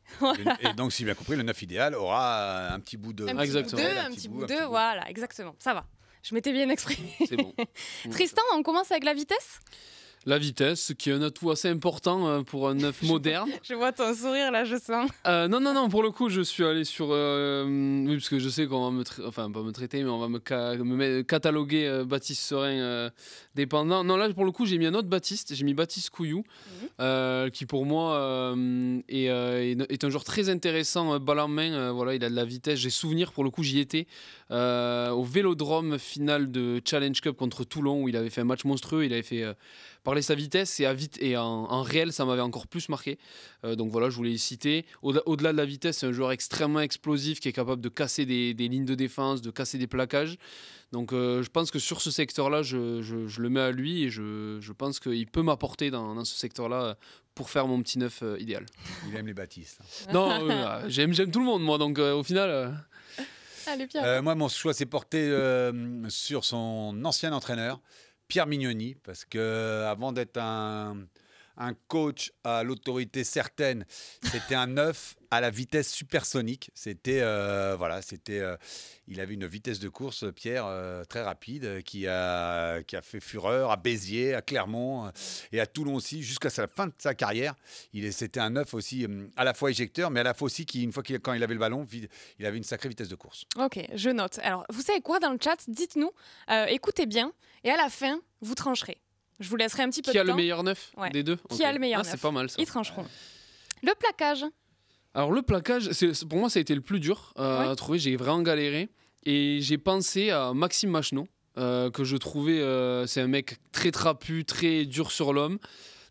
S5: Et donc, si j'ai bien compris, le 9 idéal aura un petit bout de.
S3: Un petit
S4: Exactement.
S3: bout d'eux, un petit bout d'eux, voilà, exactement. Ça va. Je m'étais bien exprimée.
S4: C'est bon.
S3: Tristan, on commence avec la vitesse?
S4: La vitesse, qui est un atout assez important pour un 9 moderne.
S3: Je vois ton sourire là, je sens.
S4: Non, pour le coup, je suis allé sur... oui, parce que je sais qu'on va me... Enfin, pas me traiter, mais on va me cataloguer Baptiste Serein dépendant. Non, là, pour le coup, j'ai mis un autre Baptiste. J'ai mis Baptiste Couillou, qui pour moi est un joueur très intéressant, balle en main. Voilà, il a de la vitesse. J'ai souvenir, pour le coup, j'y étais au Vélodrome finale de Challenge Cup contre Toulon, où il avait fait un match monstrueux. Il avait fait... parler sa vitesse et en réel ça m'avait encore plus marqué, donc voilà, je voulais y citer. Au-delà de la vitesse, c'est un joueur extrêmement explosif qui est capable de casser des lignes de défense, de casser des plaquages, donc je pense que sur ce secteur là je le mets à lui et je pense qu'il peut m'apporter dans ce secteur là pour faire mon petit 9 idéal.
S5: Il aime les Baptistes.
S4: Non, j'aime tout le monde moi, donc au final
S3: Allez, Pierre.
S5: Moi, mon choix s'est porté sur son ancien entraîneur, Pierre Mignoni, parce que avant d'être un coach à l'autorité certaine, c'était un 9 à la vitesse supersonique. C'était il avait une vitesse de course, Pierre, très rapide, qui a fait fureur à Béziers, à Clermont et à Toulon aussi, jusqu'à la fin de sa carrière. C'était un 9 aussi, à la fois éjecteur, mais à la fois aussi quand il avait le ballon, il avait une sacrée vitesse de course.
S3: Ok, je note. Alors, vous savez quoi dans le chat? Dites-nous, écoutez bien, et à la fin, vous trancherez. Je vous laisserai un petit peu
S4: qui
S3: de
S4: a le
S3: temps.
S4: meilleur 9
S3: Ouais.
S4: des deux?
S3: Qui a le meilleur
S4: C'est
S3: 9?
S4: pas mal ça.
S3: Ils trancheront. Le plaquage.
S4: Alors le plaquage, pour moi ça a été le plus dur à trouver, j'ai vraiment galéré et j'ai pensé à Maxime Macheneau, que je trouvais, c'est un mec très trapu, très dur sur l'homme.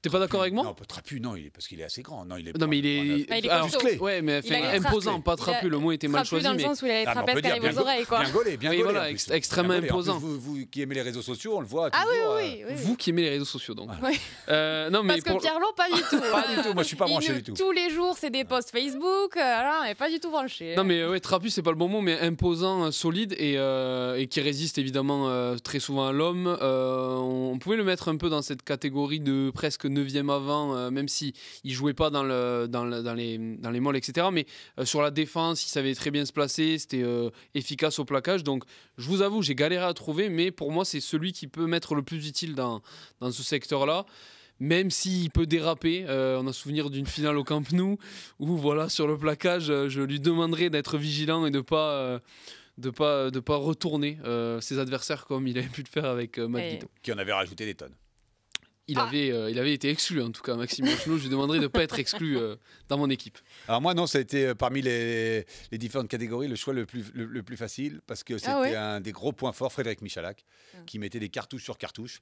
S4: T'es pas d'accord avec moi?
S5: Non, pas trapu, non, parce qu'il est assez grand. Non, il est
S4: Non, mais il est,
S3: Ah, il est
S4: alors,
S3: costaud.
S4: ouais, mais
S3: Il a
S4: enfin,
S3: les
S4: imposant, pas
S3: Il a-
S4: trapu, le mot était mal
S3: Trapu
S4: choisi,
S3: dans le
S4: mais
S3: sens où il a les
S5: Ah, mais on
S3: trapèzes
S5: peut
S3: qui
S5: dire
S3: arrivent aux oreilles, quoi.
S5: bien gaulé, bien
S4: Oui,
S5: gaulé.
S4: voilà,
S5: en plus.
S4: extrêmement
S5: Bien gaulé. En plus,
S4: imposant.
S5: vous qui aimez les réseaux sociaux, on le voit
S3: Ah
S5: toujours.
S3: oui.
S4: vous qui aimez les réseaux sociaux donc.
S3: Oui.
S4: Non mais
S3: Parce que Pierlot, pas du tout.
S5: Pas du tout, moi je suis pas branché du tout.
S3: Tous les jours, c'est des posts Facebook, voilà, et pas du tout branché.
S4: non mais ouais, trapu c'est pas le bon mot, mais imposant, solide et qui résiste évidemment très souvent à l'homme. On pouvait le mettre un peu dans cette catégorie de presque 9e avant, même si il jouait pas dans les molles, etc. Mais sur la défense, il savait très bien se placer, c'était efficace au plaquage. Donc je vous avoue, j'ai galéré à trouver, mais pour moi c'est celui qui peut m'être le plus utile dans ce secteur-là. Même s'il peut déraper, on a souvenir d'une finale au Camp Nou où voilà, sur le plaquage, je lui demanderais d'être vigilant et de pas retourner ses adversaires comme il avait pu le faire avec Matt
S3: Et-
S4: Guido.
S5: Qui en avait rajouté des tonnes.
S4: Il avait été exclu en tout cas, Maxime Macheneau. Je lui demanderais de ne pas être exclu dans mon équipe.
S5: Alors moi, non, ça a été parmi les différentes catégories le choix le plus facile parce que c'était
S3: ouais.
S5: un des gros points forts, Frédéric Michalak, qui mettait des cartouches sur cartouches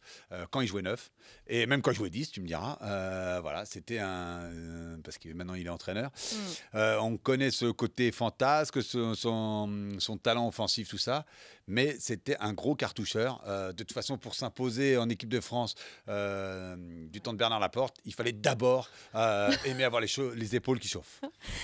S5: quand il jouait 9 et même quand il jouait 10, tu me diras. Voilà, c'était parce que maintenant il est entraîneur. On connaît ce côté fantasque, son talent offensif, tout ça, mais c'était un gros cartoucheur. De toute façon, pour s'imposer en équipe de France, du temps de Bernard Laporte, il fallait d'abord aimer avoir les épaules qui chauffent.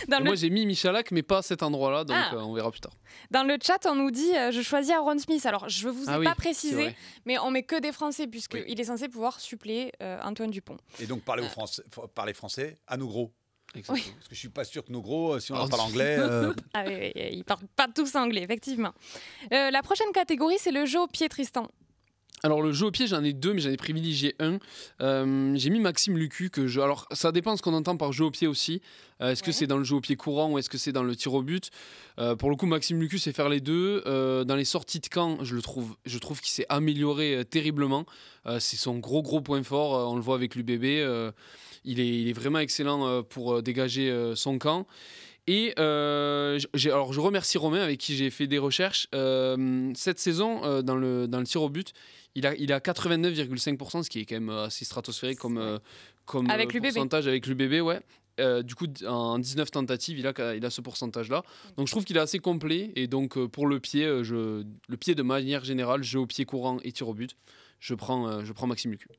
S4: Moi, j'ai mis Michalak, mais pas à cet endroit-là, donc on verra plus tard.
S3: Dans le chat, on nous dit je choisis Aaron Smith. Alors, je ne vous ai pas précisé, mais on met que des Français, puisqu'il est censé pouvoir suppléer Antoine Dupont. Et
S5: donc, parler français à nos gros.
S3: Oui.
S5: Parce que je suis pas sûr que nos gros, si on en parle anglais...
S3: Ah oui, ils parlent pas tous anglais, effectivement. La prochaine catégorie, c'est le jeu au pied, Tristan.
S4: Alors le jeu au pied, j'en ai 2, mais j'en ai privilégié un. J'ai mis Maxime Lucu. Alors ça dépend de ce qu'on entend par jeu au pied aussi. Est-ce que c'est dans le jeu au pied courant ou est-ce que c'est dans le tir au but? Pour le coup, Maxime Lucu sait faire les deux. Dans les sorties de camp, je trouve qu'il s'est amélioré terriblement. C'est son gros point fort. On le voit avec l'UBB. Il est vraiment excellent pour dégager son camp. Et je remercie Romain avec qui j'ai fait des recherches. Cette saison, dans le tir au but, il a 89,5%, ce qui est quand même assez stratosphérique comme
S3: avec
S4: pourcentage avec l'UBB. Ouais. Du coup, en 19 tentatives, il a ce pourcentage-là. Donc je trouve qu'il est assez complet. Et donc pour le pied, le pied de manière générale, jeu au pied courant et tir au but, je prends Maxime Lucu.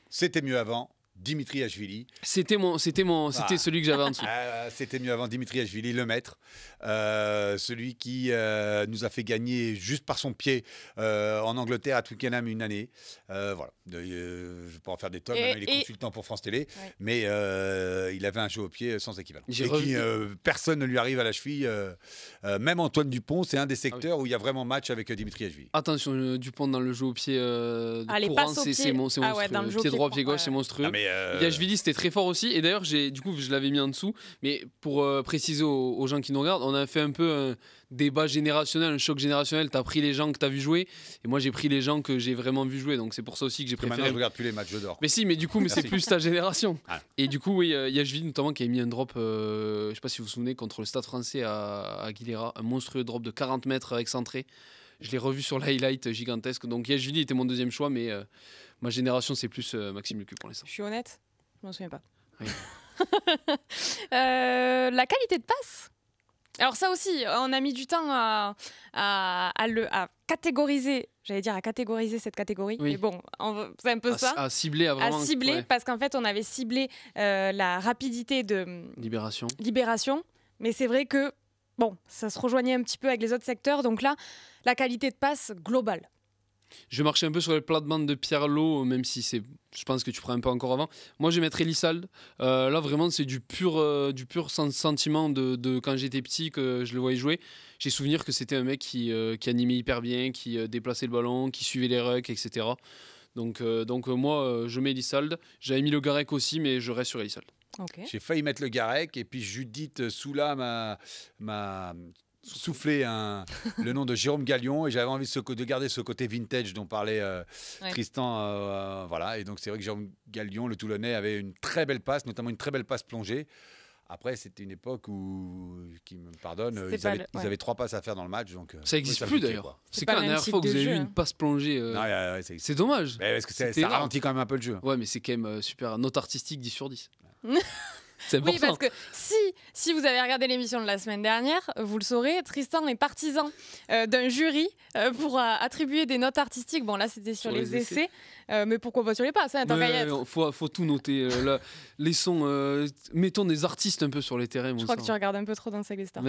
S5: C'était mieux avant. Dimitri Ashvili.
S4: C'était celui que j'avais en dessous.
S5: C'était mieux avant. Dimitri Ashvili, le maître. Celui qui nous a fait gagner juste par son pied en Angleterre à Twickenham une année. Voilà. Je ne vais pas en faire des tonnes. Il est consultant pour France Télé. Ouais. Mais il avait un jeu au pied sans équivalent. Personne ne lui arrive à la cheville. Même Antoine Dupont, c'est un des secteurs où il y a vraiment match avec Dimitri Ashvili.
S4: Attention, Dupont dans le jeu au pied courant, c'est monstrueux.
S3: Ouais,
S4: pied droit, pied gauche, c'est monstrueux. Yashvili, c'était très fort aussi. Et d'ailleurs, du coup, je l'avais mis en dessous. Mais pour préciser aux gens qui nous regardent, on a fait un peu un débat générationnel, un choc générationnel. Tu as pris les gens que tu as vu jouer. Et moi, j'ai pris les gens que j'ai vraiment vu jouer. Donc, c'est pour ça aussi que j'ai préféré.
S5: Maintenant, je regarde plus les matchs, je dors.
S4: Mais si, mais du coup, c'est plus ta génération. Et du coup, oui, Yashvili, notamment, qui a mis un drop, je ne sais pas si vous vous souvenez, contre le Stade français à Aguilera. Un monstrueux drop de 40 mètres excentré. Je l'ai revu sur l'highlight gigantesque. Donc, Yashvili était mon deuxième choix, mais ma génération, c'est plus Maxime Lucu pour l'instant.
S3: Je suis honnête, je m'en souviens pas.
S4: Oui.
S3: La qualité de passe. Alors ça aussi, on a mis du temps à catégoriser. J'allais dire à catégoriser cette catégorie, mais bon, c'est un peu ça.
S4: À cibler,
S3: parce qu'en fait, on avait ciblé la rapidité de libération. Mais c'est vrai que ça se rejoignait un petit peu avec les autres secteurs. Donc là, la qualité de passe globale.
S4: Je marchais un peu sur les plates-bandes de Pierre Lot, même si je pense que tu prends un peu encore avant. Moi, je mettrais Lissalde. Là, vraiment, c'est du pur sentiment de quand j'étais petit, que je le voyais jouer. J'ai souvenir que c'était un mec qui animait hyper bien, qui déplaçait le ballon, qui suivait les rucks, etc. Donc moi, je mets Lissalde. J'avais mis le Garec aussi, mais je reste sur Lissalde.
S3: Okay.
S5: J'ai failli mettre le Garec, et puis Judith Soula m'a soufflé le nom de Jérôme Gallion, et j'avais envie de garder ce côté vintage dont parlait Tristan. Voilà. Et donc c'est vrai que Jérôme Gallion, le Toulonnais, avait une très belle passe, notamment une très belle passe plongée. Après, c'était une époque où, qui me pardonne, ils avaient 3 passes à faire dans le match. Donc,
S4: ça n'existe plus d'ailleurs. C'est quand la dernière fois que vous avez vu une passe plongée c'est dommage.
S5: Parce que ça ralentit quand même un peu le jeu.
S4: Ouais, mais c'est quand même super. Note artistique 10 sur 10. C'est important.
S3: Oui, parce que si vous avez regardé l'émission de la semaine dernière, vous le saurez, Tristan est partisan d'un jury pour attribuer des notes artistiques. Bon, là, c'était sur les essais. Mais pourquoi pas sur les passes, tant qu'à y être.
S4: Faut tout noter. Laissons, mettons des artistes un peu sur les terrains.
S3: Je crois que tu regardes un peu trop dans Star.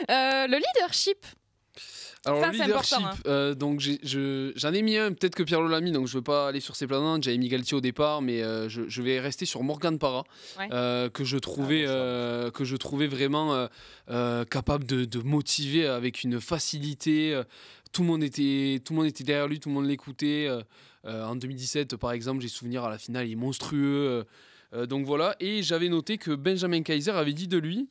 S3: Le leadership.
S4: Alors,
S3: ça,
S4: le leadership,
S3: important,
S4: donc j'en ai mis un, peut-être que Pierre l'a mis, donc je ne veux pas aller sur ses plates-bandes. J'avais mis Galtier au départ, mais je vais rester sur Morgan Parra, que je trouvais vraiment capable de motiver avec une facilité. Tout le monde était derrière lui, tout le monde l'écoutait. En 2017, par exemple, j'ai souvenir à la finale, il est monstrueux. Donc voilà, et j'avais noté que Benjamin Kaiser avait dit de lui...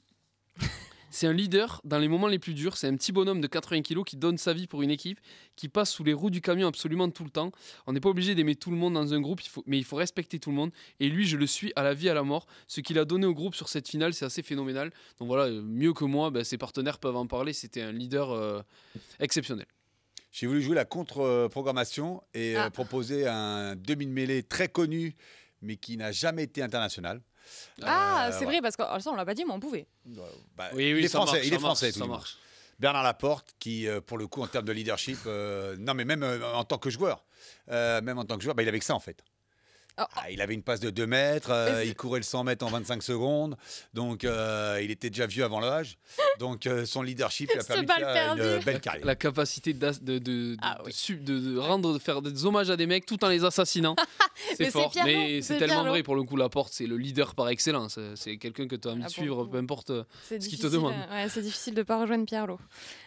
S4: C'est un leader dans les moments les plus durs. C'est un petit bonhomme de 80 kg qui donne sa vie pour une équipe, qui passe sous les roues du camion absolument tout le temps. On n'est pas obligé d'aimer tout le monde dans un groupe, mais il faut respecter tout le monde. Et lui, je le suis à la vie, à la mort. Ce qu'il a donné au groupe sur cette finale, c'est assez phénoménal. Donc voilà, mieux que moi, ses partenaires peuvent en parler. C'était un leader exceptionnel.
S5: J'ai voulu jouer la contre-programmation et proposer un demi de mêlée très connu, mais qui n'a jamais été international.
S3: C'est vrai, parce que ça, on l'a pas dit, mais on pouvait.
S5: Oui, il est français.
S4: Ça marche.
S5: Bernard Laporte, qui, pour le coup, en termes de leadership, non, mais même en tant que joueur, il avait que ça, en fait. Il avait une passe de 2 mètres, il courait le 100 mètres en 25 secondes, donc il était déjà vieux avant l'âge. Donc son leadership lui a permis de faire une belle carrière.
S4: La capacité de rendre, de faire des hommages à des mecs tout en les assassinant, c'est fort. Mais c'est tellement vrai, pour le coup, Laporte, c'est le leader par excellence. C'est quelqu'un que tu as envie de suivre, peu importe ce qu'il te demande.
S3: Ouais, c'est difficile de ne pas rejoindre Pierlot.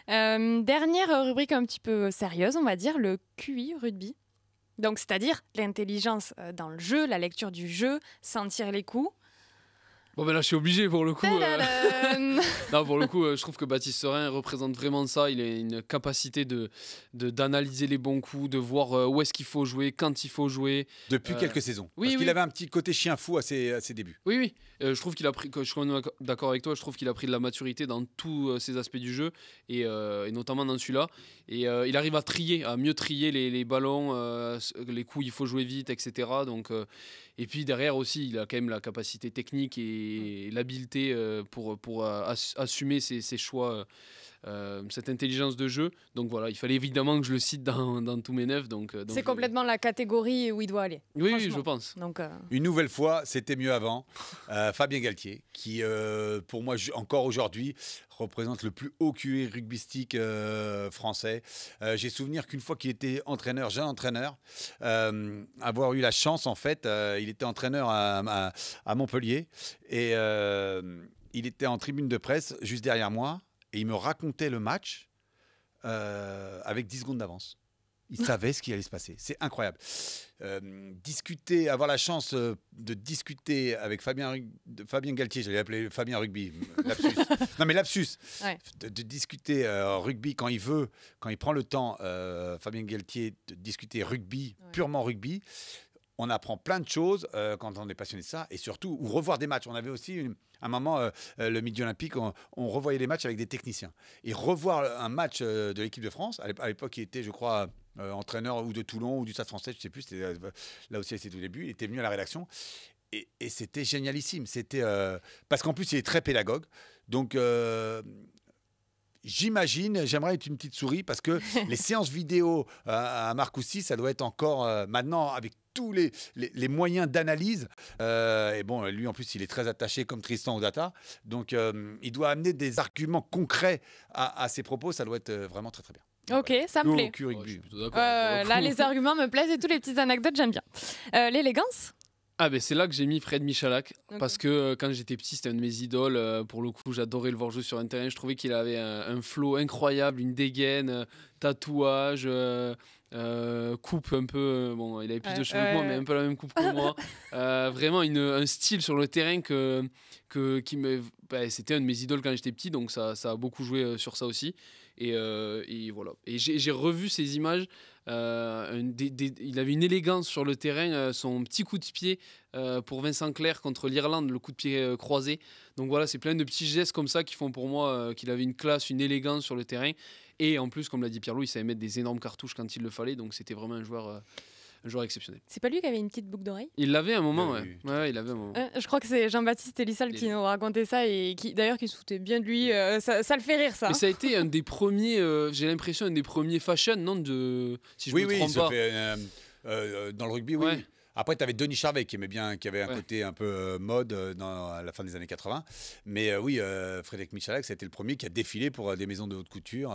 S3: Dernière rubrique un petit peu sérieuse, on va dire, le QI rugby. Donc, c'est-à-dire l'intelligence dans le jeu, la lecture du jeu, sentir les coups.
S4: Bon ben là je suis obligé pour le coup. Non, pour le coup je trouve que Baptiste Serin représente vraiment ça. Il a une capacité d'analyser les bons coups, de voir où est-ce qu'il faut jouer, quand il faut jouer.
S5: Depuis quelques saisons. Parce qu'il avait un petit côté chien fou à ses débuts.
S4: Oui. Je trouve qu'il a pris, je suis d'accord avec toi, je trouve qu'il a pris de la maturité dans tous ces aspects du jeu et notamment dans celui-là. Et il arrive à trier, à mieux trier les ballons, les coups il faut jouer vite, etc. Donc, et puis derrière aussi, il a quand même la capacité technique et l'habileté pour assumer ses choix, cette intelligence de jeu. Donc voilà, il fallait évidemment que je le cite dans tous mes neufs. Donc
S3: c'est complètement la catégorie où il doit aller.
S4: Oui, je pense.
S3: Donc,
S5: Une nouvelle fois, c'était mieux avant. Fabien Galtier, qui pour moi encore aujourd'hui représente le plus haut QI rugbystique français. J'ai souvenir qu'une fois qu'il était entraîneur, jeune entraîneur, avoir eu la chance en fait, il était entraîneur à Montpellier et il était en tribune de presse juste derrière moi et il me racontait le match avec 10 secondes d'avance. Il savait ce qui allait se passer. C'est incroyable. Avoir la chance de discuter avec Fabien Galtier, j'allais l'appeler Fabien Rugby, lapsus. Non mais lapsus. Ouais. De discuter rugby quand il veut, quand il prend le temps, Fabien Galtier, de discuter rugby, purement rugby. On apprend plein de choses quand on est passionné de ça et surtout, ou revoir des matchs. On avait aussi un moment, le Midi Olympique, on revoyait les matchs avec des techniciens. Et revoir un match de l'équipe de France, à l'époque, il était, je crois, entraîneur ou de Toulon ou du Stade Français, je ne sais plus, c'était, là aussi, c'était au début, il était venu à la rédaction. Et c'était génialissime. C'était, parce qu'en plus, il est très pédagogue. Donc, j'aimerais être une petite souris parce que les séances vidéo à Marcoussis, ça doit être encore maintenant avec tous les moyens d'analyse. Et bon, lui en plus, il est très attaché comme Tristan aux data. Donc, il doit amener des arguments concrets à ses propos. Ça doit être vraiment très, très bien.
S3: Ok, ça me plaît. Là, les arguments me plaisent et toutes les petites anecdotes, j'aime bien. L'élégance ?
S4: C'est là que j'ai mis Fred Michalak, parce que quand j'étais petit, c'était un de mes idoles. Pour le coup, j'adorais le voir jouer sur un terrain. Je trouvais qu'il avait un flow incroyable, une dégaine, tatouage, coupe un peu. Bon, il avait plus de cheveux que moi, mais un peu la même coupe que moi. Vraiment un style sur le terrain c'était un de mes idoles quand j'étais petit, donc ça a beaucoup joué sur ça aussi. Et voilà. Et j'ai revu ces images. Il avait une élégance sur le terrain, son petit coup de pied pour Vincent Clerc contre l'Irlande, le coup de pied croisé. Donc voilà, c'est plein de petits gestes comme ça qui font pour moi qu'il avait une classe, une élégance sur le terrain. Et en plus, comme l'a dit Pierre-Louis, il savait mettre des énormes cartouches quand il le fallait. Donc c'était vraiment un joueur exceptionnel.
S3: C'est pas lui qui avait une petite boucle d'oreille ?
S4: Il l'avait à un moment, ouais. Il avait un moment.
S3: Je crois que c'est Jean-Baptiste Elissal qui nous racontait ça et qui se foutait bien de lui. Ça le fait rire, ça.
S4: Mais ça a été un des premiers, j'ai l'impression, un des premiers fashion, non si je me trompe pas.
S5: Dans le rugby, oui. Ouais. Après, tu avais Denis Charvet qui avait un côté un peu mode à la fin des années 80. Mais Frédéric Michalak, ça a été le premier qui a défilé pour des maisons de haute couture,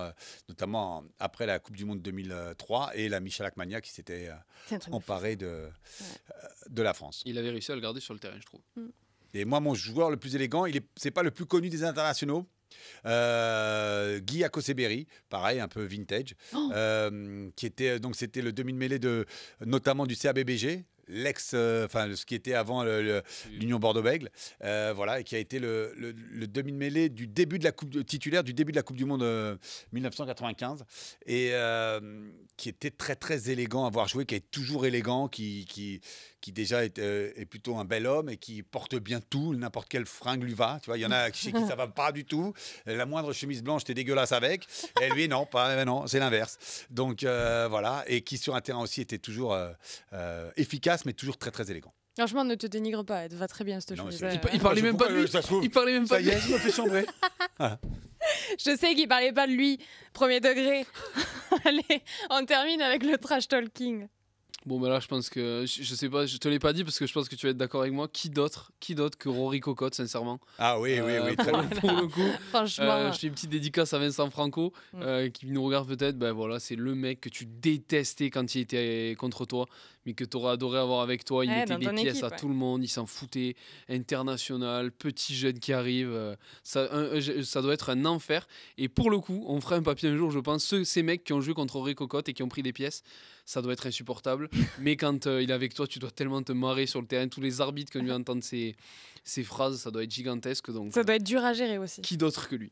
S5: notamment après la Coupe du Monde 2003 et la Michalak Mania qui s'était emparée de la France.
S4: Il avait réussi à le garder sur le terrain, je trouve.
S5: Et moi, mon joueur le plus élégant, c'est pas le plus connu des internationaux. Guy Akoseberi, pareil, un peu vintage, qui était donc c'était le demi-mêlée notamment du CABBG. Ce qui était avant l'Union Bordeaux-Bègles, et qui a été le demi-mêlée du début de la Coupe titulaire du début de la Coupe du Monde 1995 et qui était très très élégant à voir jouer, qui est toujours élégant, qui déjà est plutôt un bel homme et qui porte bien tout, n'importe quelle fringue lui va. Tu vois, il y en a chez qui ça va pas du tout. La moindre chemise blanche, t'es dégueulasse avec. Et lui, non, c'est l'inverse. Donc et qui sur un terrain aussi était toujours efficace, mais toujours très très élégant.
S3: Franchement, ne te dénigre pas, elle te va très bien cette chemise.
S4: Il parlait même pas de lui. Il parlait même pas de lui.
S5: Ça y est, je me fais chambrer.
S3: Je sais qu'il parlait pas de lui, premier degré. Allez, on termine avec le trash talking.
S4: Bon, bah là, je pense que. Je sais pas, je te l'ai pas dit parce que je pense que tu vas être d'accord avec moi. Qui d'autre que Rory Cocotte, sincèrement.
S5: Ah oui, très bien.
S4: Pour le coup,
S3: Franchement.
S4: je fais une petite dédicace à Vincent Franco qui nous regarde peut-être. Ben voilà, c'est le mec que tu détestais quand il était contre toi, mais que tu aurais adoré avoir avec toi. Il mettait des pièces à tout le monde, il s'en foutait. International, petit jeune qui arrive. Ça doit être un enfer. Et pour le coup, on fera un papier un jour, je pense. Ces mecs qui ont joué contre Rory Cocotte et qui ont pris des pièces, ça doit être insupportable. Mais quand il est avec toi, tu dois tellement te marrer sur le terrain. Tous les arbitres qui ont dû entendre ces phrases, ça doit être gigantesque. Donc,
S3: ça doit être dur à gérer aussi.
S4: Qui d'autre que lui?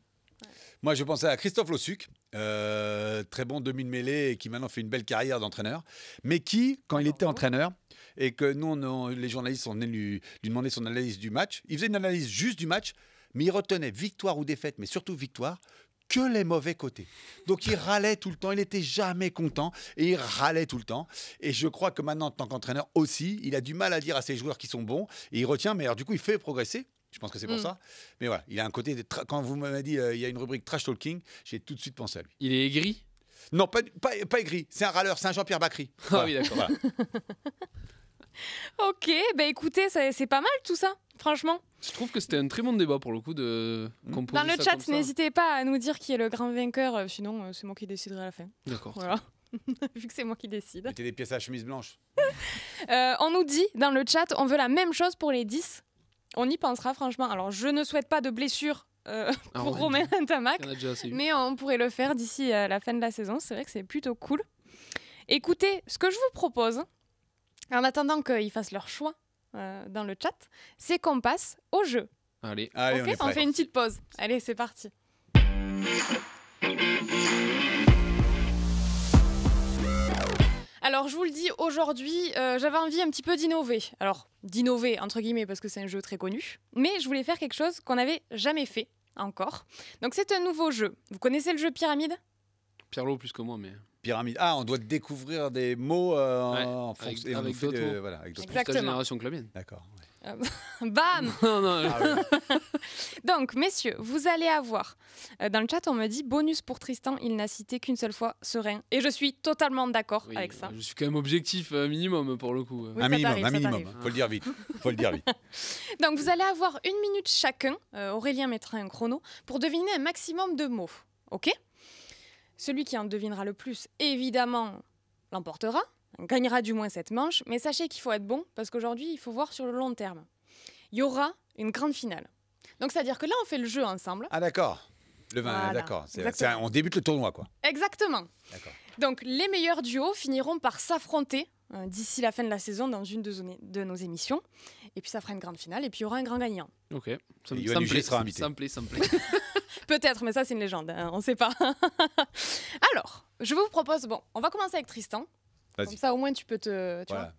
S5: Moi, je pensais à Christophe Lossuc, très bon demi-de-mêlée et qui maintenant fait une belle carrière d'entraîneur, mais qui, quand il était entraîneur, et que nous, les journalistes, sont venus lui demander son analyse du match, il faisait une analyse juste du match, mais il retenait victoire ou défaite, mais surtout victoire, que les mauvais côtés. Donc il râlait tout le temps, il n'était jamais content et il râlait tout le temps. Et je crois que maintenant, en tant qu'entraîneur aussi, il a du mal à dire à ses joueurs qui sont bons et il retient, mais alors du coup, il fait progresser. Je pense que c'est pour ça. Mais voilà, il a un côté. Quand vous m'avez dit il y a une rubrique trash talking, j'ai tout de suite pensé à lui.
S4: Il est aigri?
S5: Non, pas aigri. C'est un râleur, c'est un Jean-Pierre Bacry.
S4: Voilà. Ah oui, d'accord.
S5: Voilà.
S3: Ok, bah écoutez, c'est pas mal tout ça, franchement.
S4: Je trouve que c'était un très bon débat pour le coup de composer
S3: Dans le
S4: ça
S3: chat,
S4: comme ça.
S3: n'hésitez pas à nous dire qui est le grand vainqueur, sinon c'est moi qui déciderai à la fin.
S4: D'accord.
S3: Voilà. Vu que c'est moi qui décide.
S5: Mettez des pièces à chemise blanche.
S3: On nous dit dans le chat, on veut la même chose pour les 10. On y pensera franchement. Alors je ne souhaite pas de blessure pour Romain Ntamak, mais on pourrait le faire d'ici la fin de la saison. C'est vrai que c'est plutôt cool. Écoutez, ce que je vous propose, en attendant qu'ils fassent leur choix dans le chat, c'est qu'on passe au jeu.
S4: Allez,
S3: okay, on fait une petite pause. Allez, c'est parti. Alors, je vous le dis, aujourd'hui, j'avais envie un petit peu d'innover. Alors, d'innover, entre guillemets, parce que c'est un jeu très connu. Mais je voulais faire quelque chose qu'on n'avait jamais fait encore. Donc, c'est un nouveau jeu. Vous connaissez le jeu Pyramide ?
S4: Pierlot plus que moi, mais...
S5: Pyramide. Ah, on doit découvrir des mots en fonction.
S4: Avec d'autres mots.
S5: Voilà, avec d'autres
S4: mots. C'est ta génération que la mienne.
S5: D'accord. Ouais.
S3: Bam.
S4: Non.
S5: Ah, ouais.
S3: Donc, messieurs, vous allez avoir... dans le chat, on me dit bonus pour Tristan, il n'a cité qu'une seule fois Serein. Et je suis totalement d'accord avec ça.
S4: Je suis quand même objectif minimum pour le coup.
S3: Oui,
S5: un minimum.
S3: T'arrive.
S5: Faut le dire vite.
S3: Donc, vous allez avoir 1 minute chacun. Aurélien mettra un chrono pour deviner un maximum de mots. OK ? Celui qui en devinera le plus, évidemment, l'emportera. On gagnera du moins cette manche. Mais sachez qu'il faut être bon parce qu'aujourd'hui, il faut voir sur le long terme. Il y aura une grande finale. Donc, c'est-à-dire que là, on fait le jeu ensemble.
S5: Ah, d'accord. Le 20,
S3: voilà,
S5: d'accord. On débute le tournoi, quoi.
S3: Exactement.
S5: D'accord.
S3: Donc, les meilleurs duos finiront par s'affronter d'ici la fin de la saison dans une de nos émissions. Et puis, ça fera une grande finale et puis il y aura un grand gagnant.
S4: Ok. Ça
S5: Yoann Huget sera invité.
S4: Ça me plaît.
S3: Peut-être, mais ça, c'est une légende. Hein, on ne sait pas. Alors, je vous propose... Bon, on va commencer avec Tristan.
S5: Vas-y.
S3: Comme ça, au moins, tu peux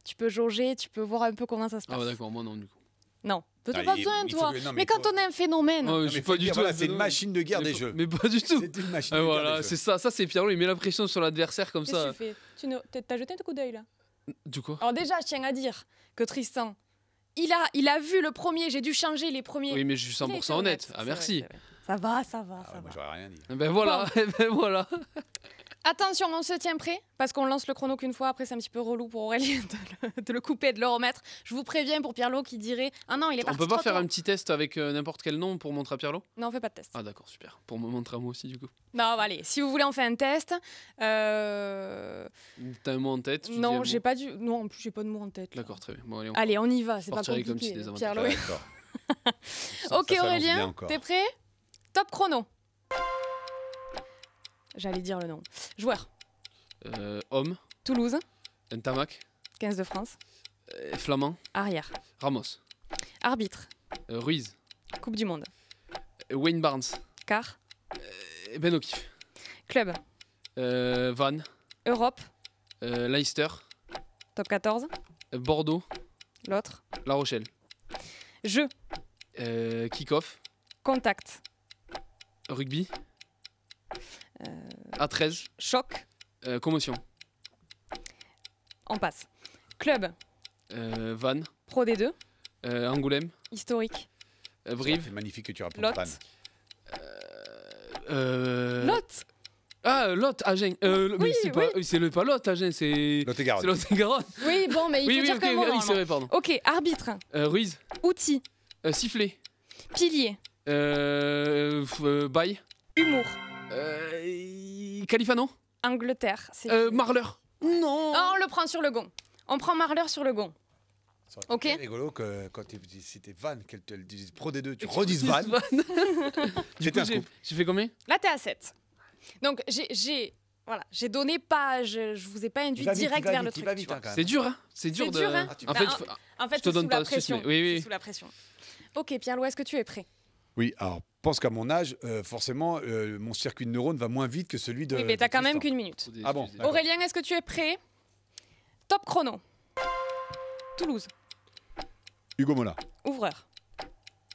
S3: tu peux jauger, tu peux voir un peu comment ça se passe.
S4: Ah, d'accord. Moi, non, du coup.
S3: Non, peut-être pas besoin, toi. Mais quand on a un phénomène...
S4: Oh, je suis pas du tout...
S5: C'est une machine de guerre des jeux.
S4: Mais pas du tout.
S5: C'est une machine de guerre
S4: voilà,
S5: des jeux.
S4: c'est ça. Ça, c'est Pierrot. Il met la pression sur l'adversaire comme ça.
S3: Qu'est-ce que tu fais T'as jeté un coup d'œil, là?
S4: Du coup.
S3: Alors déjà, je tiens à dire que Tristan... Il a vu le premier, j'ai dû changer les premiers.
S4: Oui, mais je suis 100% honnête. Ah, merci.
S3: Vrai. Ça va.
S5: Moi, j'aurais rien dit.
S4: Ben voilà, voilà.
S3: Attention, on se tient prêt parce qu'on lance le chrono qu'une fois. Après, c'est un petit peu relou pour Aurélien de le couper et de le remettre. Je vous préviens pour Pierlot qui dirait ah non, il est parti.
S4: On peut pas faire
S3: tôt.
S4: un petit test avec n'importe quel nom pour montrer à Pierlot?
S3: Non, on fait pas de test.
S4: Ah d'accord, super. Pour me montrer à moi aussi du coup.
S3: Non, allez, si vous voulez, on fait un test.
S4: T'as un mot en tête?
S3: Non, j'ai pas non, en plus j'ai pas de mot en tête.
S4: D'accord, très bien. Bon,
S3: allez, on y va. C'est pas compliqué.
S4: Comme si des
S3: Pierlot.
S5: D'accord.
S3: Ok, Aurélien, t'es prêt? Top chrono. J'allais dire le nom. Joueur.
S4: Homme.
S3: Toulouse.
S4: Ntamak.
S3: 15 de France.
S4: Flamand.
S3: Arrière.
S4: Ramos.
S3: Arbitre.
S4: Ruiz.
S3: Coupe du Monde.
S4: Wayne Barnes.
S3: Quart.
S4: Ben O'Keefe.
S3: Club.
S4: Van.
S3: Europe.
S4: Leicester.
S3: Top 14.
S4: Bordeaux.
S3: L'autre.
S4: La Rochelle.
S3: Jeu.
S4: Kick-off.
S3: Contact.
S4: Rugby. A13.
S3: Choc.
S4: Commotion.
S3: On passe. Club.
S4: Van.
S3: Pro D2.
S4: Angoulême.
S3: Historique.
S5: C'est
S4: Brive.
S5: magnifique que tu rappelles.
S3: Lot.
S5: Van.
S3: Lot.
S4: Ah, Lot, Agen. Mais c'est pas Lot, Agen, c'est
S5: Lot-et-Garonne.
S4: c'est Lot-et-Garonne.
S3: Oui, bon, mais il faut dire
S4: ok,
S3: qu'un mot.
S4: oui, c'est
S3: normalement.
S4: vrai, pardon.
S3: Ok, arbitre,
S4: Ruiz,
S3: outil,
S4: Sifflet,
S3: pilier,
S4: Baye,
S3: humour,
S4: Califano,
S3: Angleterre. C'est
S4: Marleur. Non.
S3: Ah, on le prend sur le gong. On prend Marleur sur le gong.
S5: Ça aurait
S3: Ok.
S5: été rigolo que quand c'était Van, qu'elle te le dise Pro D2, tu redises Van. C'était un scoop.
S4: J'ai fait combien?
S3: Là, t'es à 7. Donc, j'ai donné pas... Je vous ai pas induit direct vers le truc. tu vois.
S4: C'est dur, hein. C'est dur de.
S3: dur, hein.
S5: Ah, tu
S4: En
S5: peux-
S4: fait,
S3: En fait,
S4: je te
S3: c'est
S4: donne
S3: sous
S4: pas
S3: la
S4: de suite,
S3: pression.
S4: mais oui.
S3: C'est sous la pression. Ok, Pierre-Louis, est-ce que tu es prêt?
S5: Oui, alors je pense qu'à mon âge, forcément, mon circuit de neurones va moins vite que celui de.
S3: Oui, mais t'as
S5: de
S3: quand même
S5: Tristan.
S3: qu'une minute.
S5: Ah bon, d'accord.
S3: Aurélien, est-ce que tu es prêt? Top chrono. Toulouse.
S5: Hugo Mola,
S3: Ouvreur.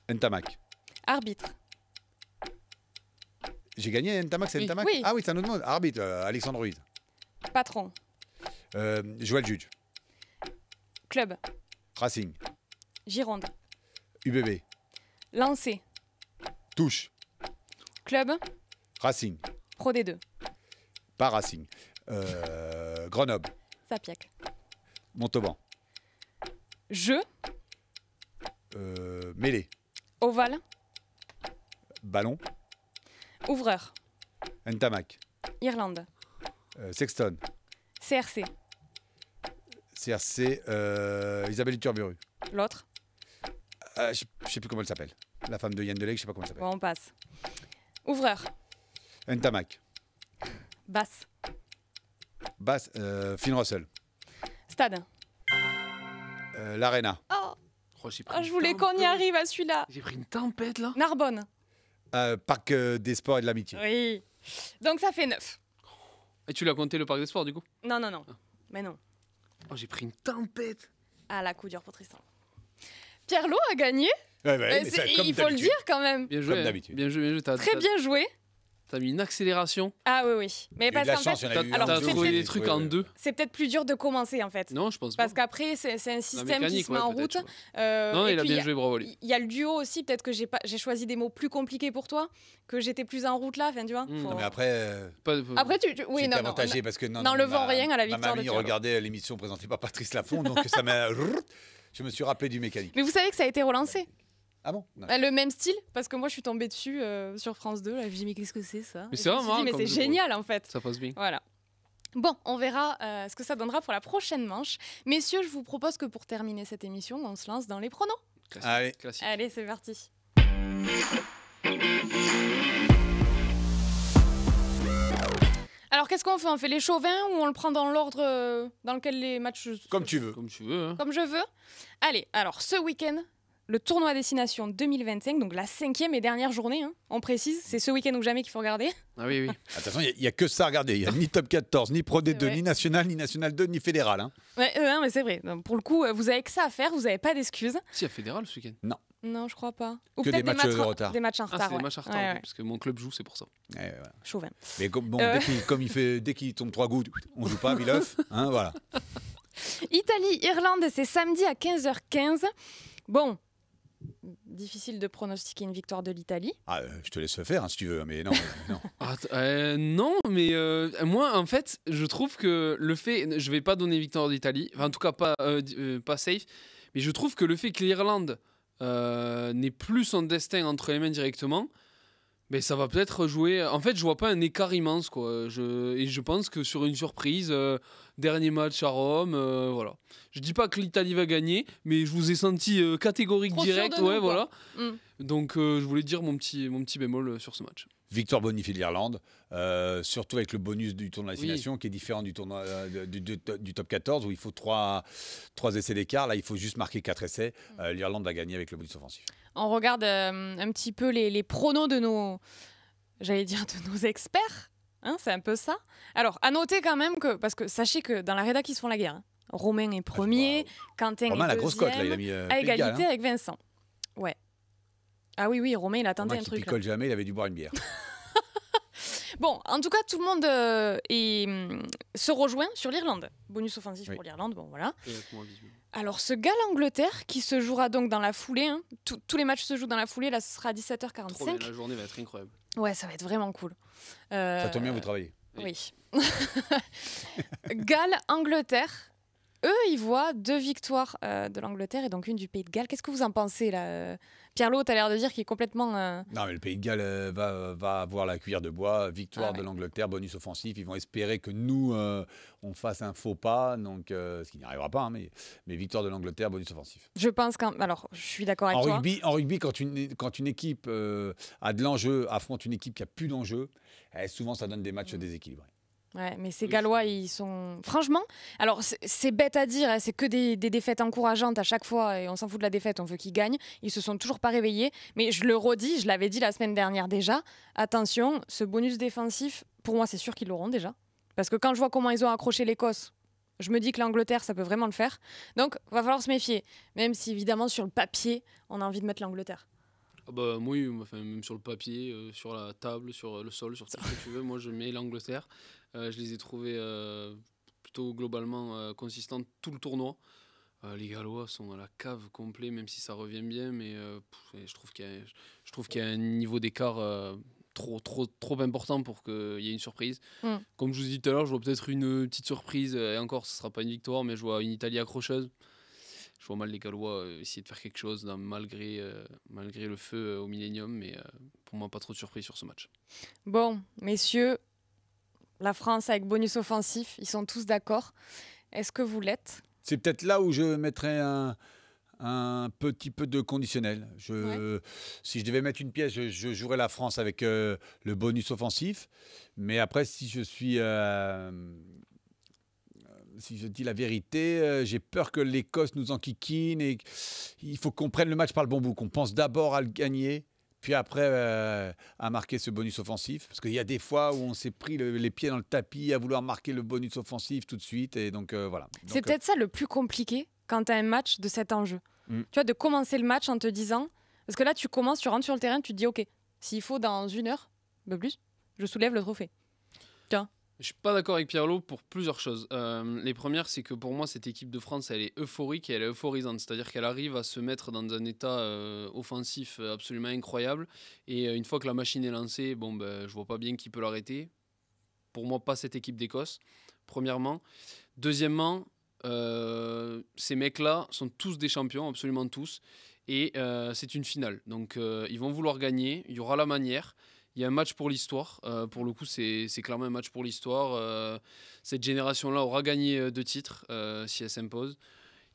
S5: Ntamak.
S3: Arbitre.
S5: J'ai gagné Ntamak, c'est
S4: Oui.
S5: Ntamak
S3: Oui.
S5: Ah oui, c'est un autre mot. Arbitre, Alexandre Ruiz.
S3: Patron.
S5: Joël Juge.
S3: Club.
S5: Racing.
S3: Gironde.
S5: UBB.
S3: Lancé.
S5: Touche.
S3: Club.
S5: Racing.
S3: Pro D2.
S5: Pas Racing. Grenoble.
S3: Sapiac.
S5: Montauban.
S3: Jeu.
S5: Mêlée.
S3: Ovale.
S5: Ballon.
S3: Ouvreur.
S5: Ntamak.
S3: Irlande.
S5: Sexton.
S3: CRC.
S5: CRC. Isabelle Turburu.
S3: L'autre.
S5: Je sais plus comment elle s'appelle. La femme de Yann Delay, je sais pas comment elle s'appelle.
S3: Bon, on passe. Ouvreur.
S5: Ntamak.
S3: Basse.
S5: Basse. Finn Russell.
S3: Stade.
S5: L'Arena.
S4: Oh, j'ai pris
S3: Je
S4: une
S3: voulais qu'on y
S4: tempête.
S3: arrive à celui-là.
S4: J'ai pris une tempête là.
S3: Narbonne.
S5: Parc des sports et de l'amitié.
S3: Oui. Donc ça fait 9.
S4: Et tu l'as compté le parc des sports du coup?
S3: Non. Mais non.
S4: Oh, j'ai pris une tempête.
S3: Ah, la coup dure pour Tristan. Pierre-Lot a gagné.
S5: Ouais, mais ça, comme
S3: Il faut le
S5: d'habitude.
S3: dire quand même.
S4: Bien joué.
S5: Comme
S4: hein.
S5: d'habitude.
S4: Bien joué.
S3: Très bien joué.
S4: T'as mis une accélération.
S3: Ah oui. Mais
S5: Il y a eu
S3: parce
S5: de la
S3: qu'en
S5: chance,
S3: fait,
S5: il y en a eu
S3: alors,
S5: un,
S4: T'as
S5: deux,
S3: c'est
S4: trouvé
S3: peut-être-
S4: des trucs en deux.
S3: c'est peut-être plus dur de commencer en fait.
S4: Non, je pense
S3: Parce
S4: pas.
S3: qu'après, c'est un
S4: La
S3: système qui
S4: mécanique,
S3: se met en
S4: ouais,
S3: route.
S4: peut-être, je vois. Non,
S3: Et
S4: il a
S3: puis,
S4: bien joué, bravo lui.
S3: Il y a le duo aussi, peut-être que j'ai choisi des mots plus compliqués pour toi, que j'étais plus en route là, enfin tu vois.
S4: Mm.
S3: faut-
S5: Non, mais après,
S3: Après oui,
S5: j'étais
S3: non,
S5: avantagé parce que
S3: n'enlevons rien à la victoire de
S5: Ma mamie
S3: Pierre-Loup.
S5: regardait l'émission présentée par Patrice Laffont, donc ça m'a. Je me suis rappelé du mécanique.
S3: Mais vous savez que ça a été relancé.
S5: Ah bon Non.
S3: Le même style, parce que moi je suis tombée dessus sur France 2, là, je me dis mais qu'est-ce que c'est ça?
S4: Mais
S3: Et
S4: c'est
S3: je me
S4: vraiment
S3: suis dit,
S4: marrant
S3: mais
S4: comme
S3: c'est
S4: jeu,
S3: génial en fait.
S4: Ça passe bien.
S3: Voilà. Bon, on verra ce que ça donnera pour la prochaine manche. Messieurs, je vous propose que pour terminer cette émission, on se lance dans les pronos.
S4: Classique.
S5: Allez.
S4: Classique.
S3: Allez, c'est parti. Alors, qu'est-ce qu'on fait? On fait les chauvins ou on le prend dans l'ordre dans lequel les matchs...
S5: Comme tu veux.
S4: Comme tu veux. Hein.
S3: Comme je veux. Allez, alors, ce week-end, le tournoi Destination 2025, donc la 5e et dernière journée, hein, on précise, c'est ce week-end ou jamais qu'il faut regarder.
S4: Ah oui, oui.
S5: Attention, il n'y a que ça à regarder. Il n'y a ni top 14, ni Pro
S3: C'est
S5: D2,
S3: vrai.
S5: ni National 2, ni Fédéral. Hein.
S3: Ouais, non, mais c'est vrai. Donc, pour le coup, vous avez que ça à faire, vous n'avez pas d'excuses.
S4: Si, il y a fédéral ce week-end.
S3: Non, je crois pas. Ou
S5: Que
S3: peut-être
S5: des matchs de retard.
S3: Des matchs en
S4: Ah,
S3: retard.
S4: c'est des matchs en retard,
S3: Ouais,
S4: oui,
S3: ouais.
S4: parce que mon club joue, c'est pour ça.
S5: Ouais, voilà.
S3: Chauvin.
S5: Mais bon, dès qu'il tombe 3 gouttes, on joue pas à Villeuf. Hein, voilà.
S3: Italie-Irlande, c'est samedi à 15h15. Bon, difficile de pronostiquer une victoire de l'Italie.
S5: Ah, je te laisse faire hein, si tu veux, mais non. non.
S4: Non, mais moi, en fait, je trouve que le fait... Je vais pas donner victoire d'Italie, enfin, en tout cas pas safe, mais je trouve que le fait que l'Irlande n'ait plus son destin entre les mains directement, mais ça va peut-être jouer... En fait, je vois pas un écart immense, quoi. Et je pense que sur une surprise, dernier match à Rome, voilà. Je dis pas que l'Italie va gagner, mais je vous ai senti catégorique
S3: Trop sûr
S4: direct,
S3: de nous,
S4: ouais,
S3: quoi.
S4: voilà.
S3: Mm.
S4: Donc, je voulais dire mon petit bémol sur ce match.
S5: Victoire bonifiée de l'Irlande, surtout avec le bonus du tournoi
S4: Oui.
S5: Destination qui est différent du tournoi du top 14 où il faut 3 essais d'écart. Là, il faut juste marquer 4 essais. L'Irlande va gagner avec le bonus offensif.
S3: On regarde un petit peu les pronos de nos... J'allais dire de nos experts. Hein, c'est un peu ça. Alors, à noter quand même que... Parce que sachez que dans la rédac, ils se font la guerre. Hein. Romain est premier, Quentin
S5: Romain,
S3: est
S5: la grosse cote,
S3: deuxième,
S5: là, il a mis
S3: à
S5: Pays de Galles,
S3: égalité
S5: hein.
S3: avec Vincent. Ouais. Ah oui, Romain, il a tenté
S5: Romain
S3: un
S5: qui
S3: truc. Là.
S5: picole jamais, il avait dû boire une bière.
S3: Bon, en tout cas, tout le monde se rejoint sur l'Irlande. Bonus offensif
S5: Oui.
S3: pour l'Irlande, bon voilà.
S4: Avec moi, visiblement.
S3: Alors, ce Galles-Angleterre qui se jouera donc dans la foulée, hein, tous les matchs se jouent dans la foulée, là ce sera à
S4: Trop bien,
S3: 17h45.
S4: la journée va être incroyable.
S3: Ouais, ça va être vraiment cool.
S5: Ça tombe bien, vous travaillez.
S3: Oui. Galles, Angleterre. Eux, ils voient 2 victoires de l'Angleterre et donc une du Pays de Galles. Qu'est-ce que vous en pensez là Pierre-Lot, tu as l'air de dire qu'il est complètement...
S5: Non, mais le Pays de Galles va avoir la cuillère de bois. Victoire de l'Angleterre, bonus offensif. Ils vont espérer que nous, on fasse un faux pas, donc, ce qui n'y arrivera pas, hein, mais victoire de l'Angleterre, bonus offensif.
S3: Je pense alors, je suis d'accord avec toi.
S5: En rugby, quand une équipe a de l'enjeu, affronte une équipe qui a plus d'enjeu, souvent ça donne des matchs déséquilibrés.
S3: Ouais, mais ces Gallois, ils sont... Franchement, alors c'est bête à dire, hein, c'est que des défaites encourageantes à chaque fois, et on s'en fout de la défaite, on veut qu'ils gagnent. Ils se sont toujours pas réveillés, mais je le redis, je l'avais dit la semaine dernière déjà, attention, ce bonus défensif, pour moi c'est sûr qu'ils l'auront déjà. Parce que quand je vois comment ils ont accroché l'Écosse, je me dis que l'Angleterre, ça peut vraiment le faire. Donc, va falloir se méfier, même si évidemment sur le papier, on a envie de mettre l'Angleterre.
S4: Ah bah, oui, enfin, même sur le papier, sur la table, sur le sol, sur tout ce que tu veux, moi je mets l'Angleterre. Je les ai trouvés plutôt globalement consistants tout le tournoi. Les Gallois sont à la cave complet, même si ça revient bien, mais je trouve qu'il y a un niveau d'écart trop important pour qu'il y ait une surprise. Comme je vous dis tout à l'heure, je vois peut-être une petite surprise, et encore, ce ne sera pas une victoire, mais je vois une Italie accrocheuse. Je vois mal les Gallois essayer de faire quelque chose malgré le feu au Millennium, mais pour moi, pas trop de surprise sur ce match.
S3: Bon, messieurs, la France avec bonus offensif, ils sont tous d'accord. Est-ce que vous l'êtes ?
S5: C'est peut-être là où je mettrais un petit peu de conditionnel. Si je devais mettre une pièce, je jouerais la France avec le bonus offensif. Mais après, si je dis la vérité, j'ai peur que l'Écosse nous enquiquine et il faut qu'on prenne le match par le bon bout, qu'on pense d'abord à le gagner, puis après à marquer ce bonus offensif. Parce qu'il y a des fois où on s'est pris les pieds dans le tapis à vouloir marquer le bonus offensif tout de suite. Et donc voilà.
S3: C'est peut-être ça le plus compliqué quand tu as un match de cet enjeu. Tu vois, de commencer le match en te disant... Parce que là, tu rentres sur le terrain, tu te dis, OK, s'il faut dans 1 heure, un peu plus, je soulève le trophée. Tiens.
S4: Je suis pas d'accord avec Pierre-Lot pour plusieurs choses. Les premières, c'est que pour moi, cette équipe de France, elle est euphorique et elle est euphorisante. C'est-à-dire qu'elle arrive à se mettre dans un état offensif absolument incroyable. Et une fois que la machine est lancée, je vois pas bien qui peut l'arrêter. Pour moi, pas cette équipe d'Écosse, premièrement. Deuxièmement, ces mecs-là sont tous des champions, absolument tous. Et c'est une finale. Donc, ils vont vouloir gagner. Il y aura la manière. Il y a un match pour l'histoire. Pour le coup, c'est clairement un match pour l'histoire. Cette génération-là aura gagné 2 titres si elle s'impose.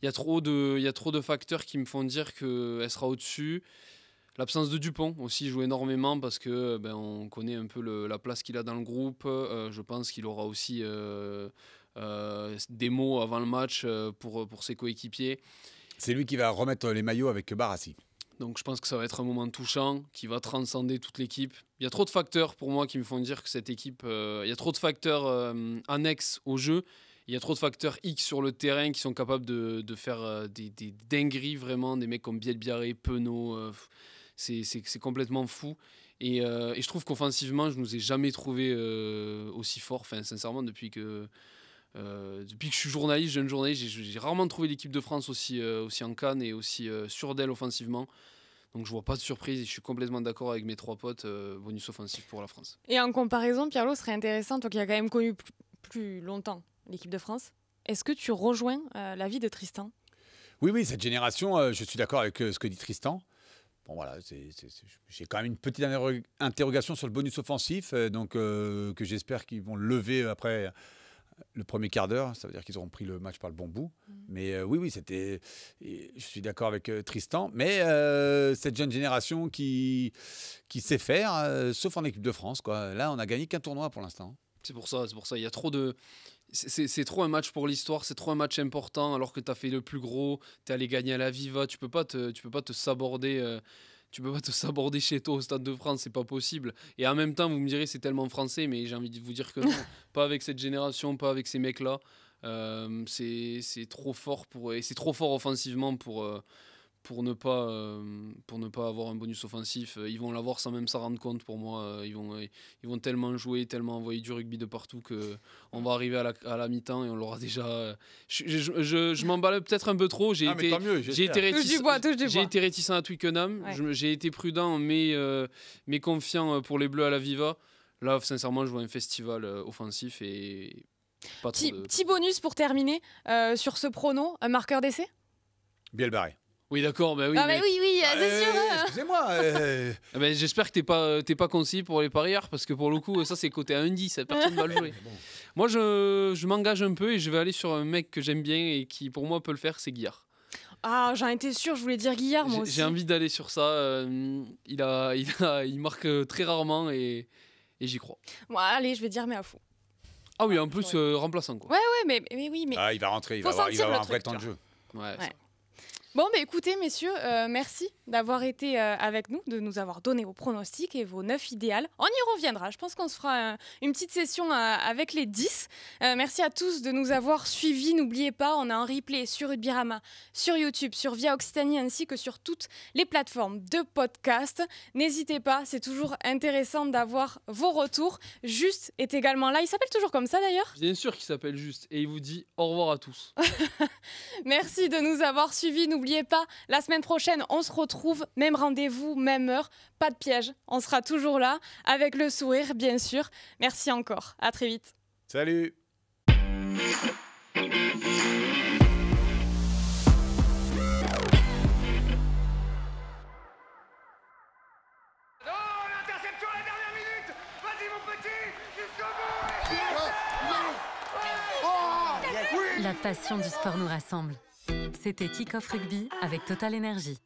S4: Il y a trop de facteurs qui me font dire qu'elle sera au-dessus. L'absence de Dupont aussi joue énormément parce que on connaît un peu la place qu'il a dans le groupe. Je pense qu'il aura aussi des mots avant le match pour ses coéquipiers.
S5: C'est lui qui va remettre les maillots avec Barassi.
S4: Donc je pense que ça va être un moment touchant qui va transcender toute l'équipe. Il y a trop de facteurs pour moi qui me font dire que cette équipe... il y a trop de facteurs annexes au jeu. Il y a trop de facteurs X sur le terrain qui sont capables de faire des dingueries vraiment. Des mecs comme Bielbiaré, Penaud, c'est complètement fou. Et je trouve qu'offensivement, je ne nous ai jamais trouvé aussi fort. Enfin, sincèrement, depuis que je suis jeune journaliste, j'ai rarement trouvé l'équipe de France aussi en canne et aussi sûre d'elle offensivement. Donc je vois pas de surprise et je suis complètement d'accord avec mes 3 potes, bonus offensif pour la France.
S3: Et en comparaison, Pierre-Lot, serait intéressant, toi qui as quand même connu plus longtemps l'équipe de France, est-ce que tu rejoins l'avis de Tristan ?
S5: Oui, cette génération, je suis d'accord avec ce que dit Tristan. Bon voilà, j'ai quand même une petite interrogation sur le bonus offensif, que j'espère qu'ils vont lever après le premier quart d'heure. Ça veut dire qu'ils auront pris le match par le bon bout. Mais oui, je suis d'accord avec Tristan. Mais cette jeune génération qui sait faire, sauf en équipe de France, quoi. Là, on n'a gagné qu'un tournoi pour l'instant.
S4: C'est pour ça. Il y a trop de... C'est trop un match pour l'histoire, c'est trop un match important alors que tu as fait le plus gros, tu es allé gagner à la Viva, tu peux pas te saborder chez toi au Stade de France, c'est pas possible. Et en même temps, vous me direz c'est tellement français, mais j'ai envie de vous dire que non, pas avec cette génération, pas avec ces mecs-là. C'est trop fort et c'est trop fort offensivement pour ne pas avoir un bonus offensif. Ils vont l'avoir sans même s'en rendre compte pour moi. Ils vont tellement jouer, tellement envoyer du rugby de partout qu'on va arriver à la mi-temps et on l'aura déjà... Je m'emballe peut-être un peu trop. J'ai été réticent à Twickenham. Ouais. J'ai été prudent mais confiant pour les Bleus à la Viva. Là, sincèrement, je vois un festival offensif et pas trop de...
S3: Petit bonus pour terminer sur ce prono, un marqueur d'essai.
S5: Bien le barré.
S4: Oui, d'accord, bah oui.
S3: Ah, mais oui, c'est sûr.
S5: Excusez-moi.
S4: Ah ben, j'espère que t'es pas conseillé pour les parieurs parce que pour le coup, ça c'est côté à 1,10, personne va le jouer.
S5: Bon.
S4: Moi, je m'engage un peu et je vais aller sur un mec que j'aime bien et qui pour moi peut le faire, c'est Guillard.
S3: Ah, j'en étais sûre, je voulais dire Guillard, moi aussi.
S4: J'ai envie d'aller sur ça. Il marque très rarement et j'y crois.
S3: Bon, allez, je vais dire mais à fou.
S4: Ah oui, en plus remplaçant quoi.
S3: Ouais, mais oui, mais...
S5: Ah, il va rentrer, il
S3: Faut
S5: va
S3: sentir
S5: avoir
S3: le
S5: un vrai
S3: truc,
S5: temps de
S3: tu
S5: jeu.
S4: Ouais.
S3: Ouais. Bon, bah écoutez, messieurs, merci d'avoir été avec nous, de nous avoir donné vos pronostics et vos 9 idéales. On y reviendra. Je pense qu'on se fera une petite session avec les 10. Merci à tous de nous avoir suivis. N'oubliez pas, on a un replay sur Rugbyarama, sur YouTube, sur Via Occitanie, ainsi que sur toutes les plateformes de podcast. N'hésitez pas, c'est toujours intéressant d'avoir vos retours. Juste est également là. Il s'appelle toujours comme ça d'ailleurs.
S4: Bien sûr qu'il s'appelle Juste et il vous dit au revoir à tous.
S3: Merci de nous avoir suivis. N'oubliez pas, la semaine prochaine, on se retrouve. Même rendez-vous, même heure. Pas de piège. On sera toujours là, avec le sourire, bien sûr. Merci encore. À très vite.
S5: Salut.
S1: Oh, l'interception à la dernière minute. Vas-y, mon petit, jusqu'au bout.
S2: La passion du sport nous rassemble. C'était Kick-Off Rugby avec Total Energy.